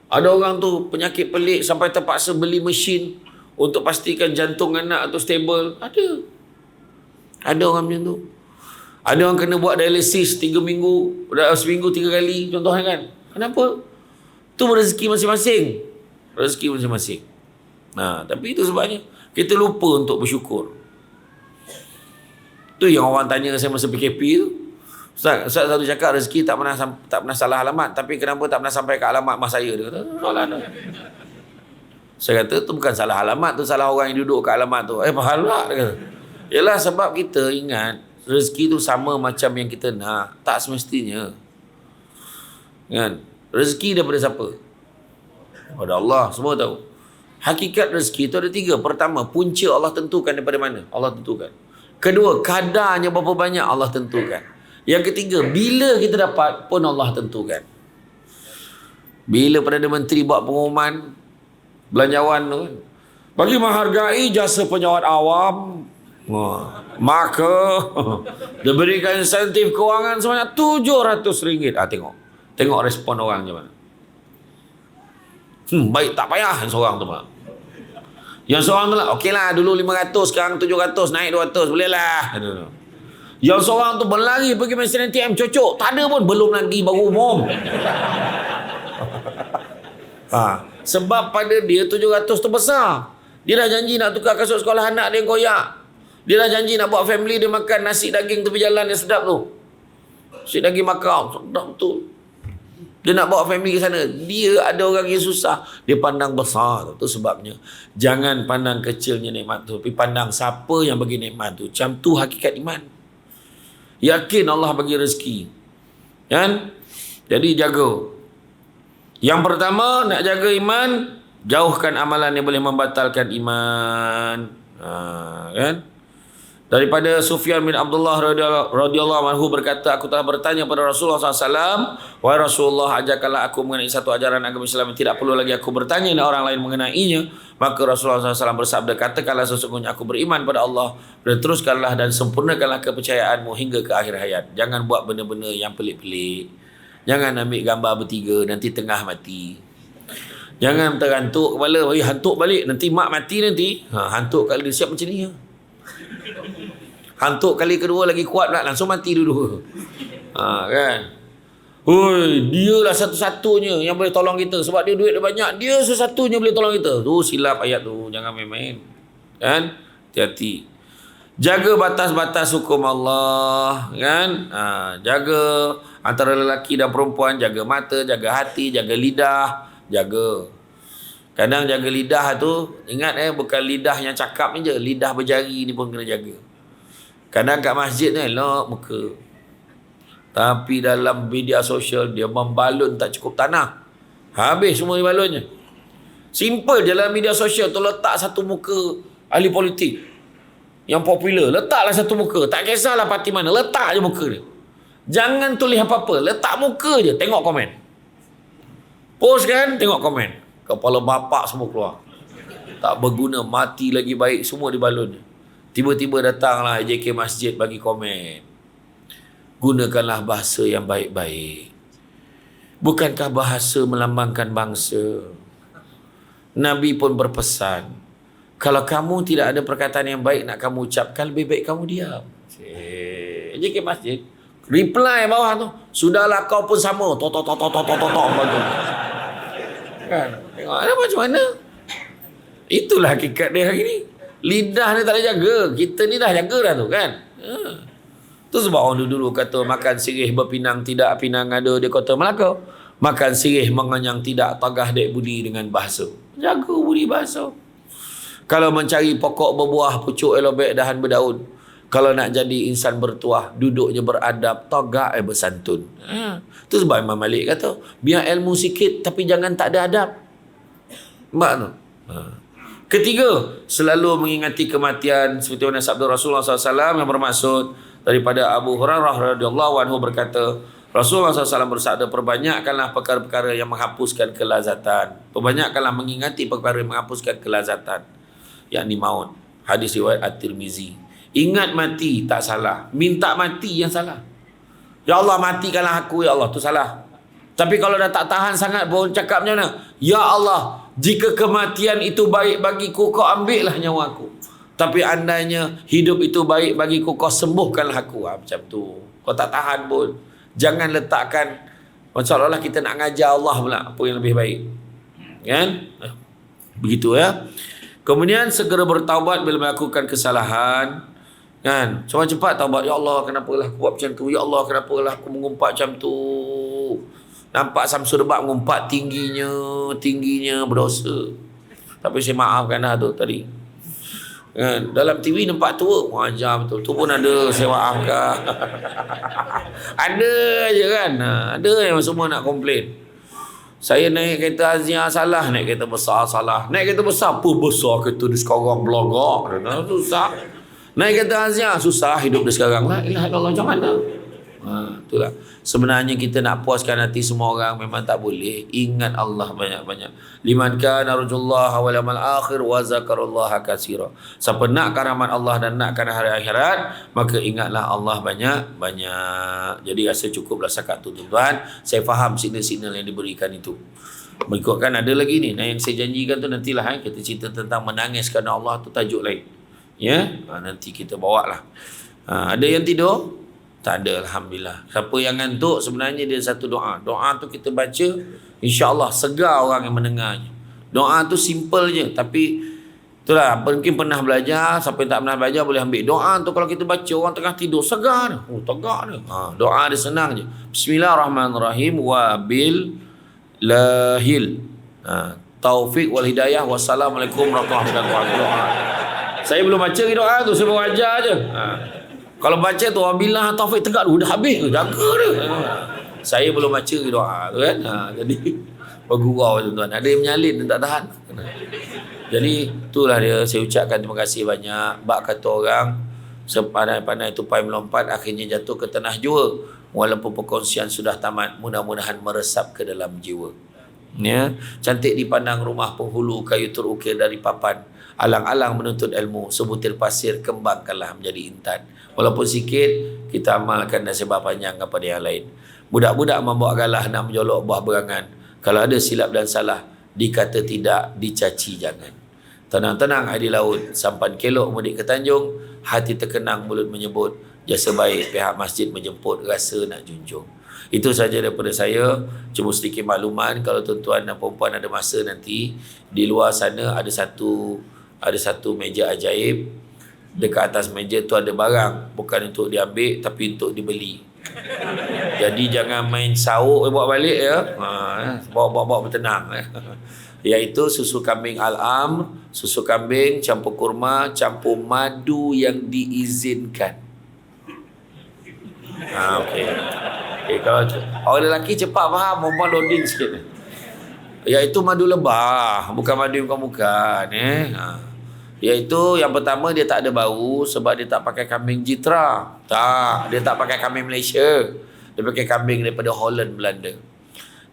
Ada orang tu penyakit pelik sampai terpaksa beli mesin untuk pastikan jantung anak tu stable. Ada orang macam tu. Ada orang kena buat dialisis 3 minggu, seminggu 3 kali, contohnya kan. Kenapa? Tu rezeki masing-masing. Rezeki masing-masing. Tapi itu sebabnya kita lupa untuk bersyukur. Tu yang orang tanya saya masa PKP tu. Ustaz satu cakap rezeki tak pernah salah alamat, tapi kenapa tak pernah sampai ke alamat mak saya? Dia kata, soalan tu. Saya kata, tu bukan salah alamat, tu salah orang yang duduk kat alamat tu. Pahala, dia kata. Yalah, sebab kita ingat rezeki tu sama macam yang kita nak. Tak semestinya. Kan? Rezeki daripada siapa? Daripada Allah. Semua tahu. Hakikat rezeki tu ada 3. Pertama, punca Allah tentukan daripada mana? Allah tentukan. Kedua, kadarnya berapa banyak Allah tentukan. Yang ketiga, bila kita dapat pun Allah tentukan. Bila Perdana Menteri buat pengumuman belanjawan tu kan, bagi menghargai jasa penyawat awam, maka diberikan insentif kewangan sebanyak RM700. Tengok respon orang macam mana. Baik, tak payah seorang tu pula. Yang seorang tu lah, okeylah, dulu 500, sekarang 700, naik 200, bolehlah. Yang seorang tu berlari pergi mesin ATM, cocok, tak ada pun, belum lagi, baru umum. Sebab pada dia 700 tu besar. Dia dah janji nak tukar kasut sekolah anak dia yang koyak. Dia dah janji nak buat family dia makan nasi daging tepi jalan yang sedap tu. Nasi daging Makau, sedap betul. Dia nak bawa family ke sana. Dia ada orang yang susah, dia pandang besar tu. Tu sebabnya jangan pandang kecilnya nikmat tu, tapi pandang siapa yang bagi nikmat tu. Macam tu hakikat iman. Yakin Allah bagi rezeki. Kan? Jadi jaga. Yang pertama, nak jaga iman, jauhkan amalan yang boleh membatalkan iman. Kan? Daripada Sufyan bin Abdullah radhiyallahu anhu berkata, aku telah bertanya pada Rasulullah SAW, wahai Rasulullah, ajarkanlah aku mengenai satu ajaran agama Islam yang tidak perlu lagi aku bertanya dan orang lain mengenainya. Maka Rasulullah SAW bersabda, katakanlah sesungguhnya aku beriman pada Allah, dan teruskanlah dan sempurnakanlah kepercayaanmu hingga ke akhir hayat. Jangan buat benda-benda yang pelik-pelik. Jangan ambil gambar bertiga, nanti tengah mati. Jangan terhantuk kepala, hantuk balik, nanti mak mati nanti. Hantuk kali dia siap macam ni. Hantuk kali kedua lagi kuat pula, langsung mati dulu. Kan? Dia lah satu-satunya yang boleh tolong kita. Sebab dia duit dia banyak, dia satu-satunya boleh tolong kita. Tu silap ayat tu, jangan main-main. Kan? Hati-hati. Jaga batas-batas hukum Allah. Kan? Jaga antara lelaki dan perempuan. Jaga mata, jaga hati, jaga lidah. Jaga. Kadang jaga lidah tu, ingat bukan lidah yang cakap ni je, lidah berjari ni pun kena jaga. Kadang kat masjid ni elok muka, tapi dalam media sosial dia membalun tak cukup tanah, habis semua balunnya. Simple je dalam media sosial tu, letak satu muka ahli politik yang popular, letaklah satu muka, tak kisahlah parti mana, letak je muka dia. Jangan tulis apa-apa, letak muka je, tengok komen. Post kan, tengok komen. Kepala bapak semua keluar. Tak berguna, mati lagi baik, semua dibalun. Tiba-tiba datanglah JK Masjid bagi komen. Gunakanlah bahasa yang baik-baik. Bukankah bahasa melambangkan bangsa? Nabi pun berpesan, kalau kamu tidak ada perkataan yang baik nak kamu ucapkan, lebih baik kamu diam. JK Masjid reply bawah tu, sudahlah kau pun sama. Kan? Tengok ada macam mana. Itulah hakikat dia hari ni. Lidah ni tak ada jaga. Kita ni dah jaga dah tu kan. Tu sebab orang dulu kata, makan sirih berpinang tidak pinang ada di kota Melaka. Makan sirih mengenyang tidak tagah dek budi dengan bahasa. Jaga budi bahasa. Kalau mencari pokok berbuah, pucuk elobek dahan berdaun. Kalau nak jadi insan bertuah, duduknya beradab, tagak bersantun. Tu sebab Imam Malik kata, biar ilmu sikit tapi jangan tak ada adab. Mak tu. Ketiga, selalu mengingati kematian seperti mana sabda Rasulullah SAW yang bermaksud daripada Abu Hurairah radhiyallahu anhu berkata, Rasulullah SAW bersabda, perbanyakkanlah perkara-perkara yang menghapuskan kelazatan. Perbanyakkanlah mengingati perkara yang menghapuskan kelazatan, yakni maut. Hadis riwayat At-Tirmizi. Ingat mati tak salah, minta mati yang salah. Ya Allah, matikanlah aku ya Allah, tu salah. Tapi kalau dah tak tahan sangat pun cakap macam mana? Ya Allah, jika kematian itu baik bagiku, kau ambillah nyawa aku. Tapi andainya hidup itu baik bagiku, kau sembuhkanlah aku. Macam tu. Kau tak tahan pun. Jangan letakkan seolah-olah kita nak ngajar Allah pula apa yang lebih baik. Kan? Begitu ya. Kemudian segera bertaubat bila melakukan kesalahan. Kan? Cepat-cepat taubat. Ya Allah, kenapalah aku buat macam tu? Ya Allah, kenapalah aku mengumpat macam tu? Nampak Samsul Debat mengumpat tingginya berdosa. Tapi saya maafkan dah tu tadi. Kan? Dalam TV nampak tua, wajar betul. Tu pun ada, saya maafkan. Ada je kan. Ada yang semua nak komplain. Saya naik kereta Azia salah, naik kereta besar salah. Naik kereta besar, apa besar kereta dia sekarang belagak. Susah. Naik kereta Azia, susah hidup dia sekarang. La ilaha illallah, macam mana? Itulah. Sebenarnya kita nak puaskan hati semua orang memang tak boleh. Ingat Allah banyak-banyak. Liman kana narjullaha wal yawmal akhir wa zakarallaha katsira. Siapa nak rahmat Allah dan nakkan hari akhirat, maka ingatlah Allah banyak-banyak. Jadi rasa cukuplah setakat tu tuan-tuan. Saya faham signal-signal yang diberikan itu. Berikutkan ada lagi ni. Nah, yang saya janjikan tu nantilah kita cerita tentang menangis kerana Allah tu tajuk lain. Ya, nanti kita bawalah. Ada yang tidur? Tak ada, Alhamdulillah. Siapa yang ngantuk sebenarnya dia satu doa. Doa tu kita baca, insya-Allah segar orang yang mendengarnya. Doa tu simple je, tapi itulah mungkin pernah belajar, siapa yang tak pernah belajar boleh ambil. Doa tu kalau kita baca orang tengah tidur segar dah. Tegak dah. Doa dia senang je. Bismillahirrahmanirrahim wa bil lahil. Taufik wal hidayah. Wassalamualaikum warahmatullahi wabarakatuh. Saya belum baca doa tu, saya baru ajar je. Kalau baca tu wabillah taufik tegak dulu dah habis ke? Jaga dia. Saya belum baca doa tu kan. Jadi bergurau tuan-tuan. Ada yang menyalin dan tak tahan. Jadi itulah dia, saya ucapkan terima kasih banyak. Bak kata orang sepandai-pandai tupai melompat akhirnya jatuh ke tanah jua. Walaupun perkongsian sudah tamat, mudah-mudahan meresap ke dalam jiwa. Ya, cantik dipandang rumah penghulu, kayu terukir dari papan. Alang-alang menuntut ilmu, sebutir pasir kembangkanlah menjadi intan. Walaupun sikit, kita amalkan dan sebar panjang kepada yang lain. Budak-budak membawa galah nak menjolok buah berangan. Kalau ada silap dan salah, dikata tidak, dicaci jangan. Tenang-tenang air di laut, sampan kelok mudik ke Tanjung, hati terkenang mulut menyebut, jasa baik pihak masjid menjemput, rasa nak junjung. Itu saja daripada saya. Cuma sedikit makluman, kalau tuan-tuan dan perempuan ada masa nanti, di luar sana ada satu meja ajaib. Dekat atas meja tu ada barang, bukan untuk diambil tapi untuk dibeli. Jadi jangan main sauk bawa balik ya. Bawa bertenang. Iaitu susu kambing al-amr, susu kambing campur kurma, campur madu yang diizinkan. Okey. Kalau orang lelaki cepat faham, perempuan loading sikit. Iaitu madu lebah, bukan madu yang bukan. Iaitu yang pertama dia tak ada bau sebab dia tak pakai kambing Jitra. Tak, dia tak pakai kambing Malaysia. Dia pakai kambing daripada Holland, Belanda.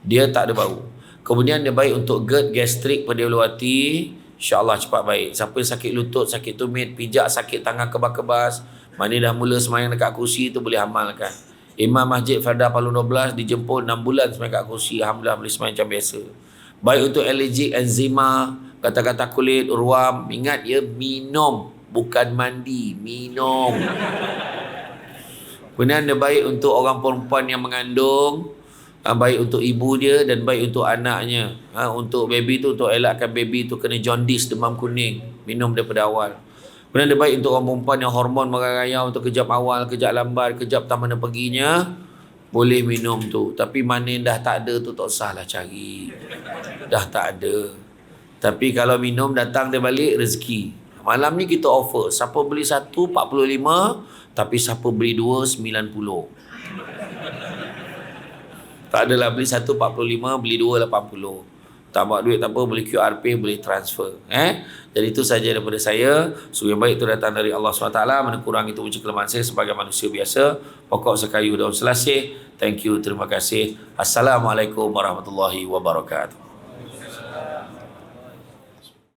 Dia tak ada bau. Kemudian dia baik untuk GERD, gastrik, pedih ulu hati. InsyaAllah cepat baik. Siapa yang sakit lutut, sakit tumit, pijak, sakit tangan kebas-kebas, mana dah mula semayang dekat kursi tu boleh amalkan. Imam Masjid Farda Palu 12 dijemput 6 bulan semayang kat kursi. Alhamdulillah boleh semayang macam biasa. Baik untuk allergic, enzima, kata-kata kulit, ruam. Ingat ya, minum, bukan mandi, minum. Kemudian dia baik untuk orang perempuan yang mengandung, baik untuk ibu dia dan baik untuk anaknya. Untuk baby tu, untuk elakkan baby tu kena jaundice, demam kuning, minum daripada awal. Kemudian dia baik untuk orang perempuan yang hormon merayau untuk kejap awal, kejap lambat, kejap tak mana perginya, boleh minum tu. Tapi mana yang dah tak ada tu tak usahlah cari. Dah tak ada. Tapi kalau minum datang dia balik, rezeki. Malam ni kita offer, siapa beli satu 45, tapi siapa beli dua 90. Tak adalah beli satu 45, beli dua 80. Tak bawa duit tak apa, boleh QR Pay, boleh transfer. Jadi itu saja daripada saya. So yang baik itu datang dari Allah SWT. Mana kurang itu uji kelemahan saya sebagai manusia biasa. Pokok sekayu daun selasih. Thank you, terima kasih. Assalamualaikum warahmatullahi wabarakatuh.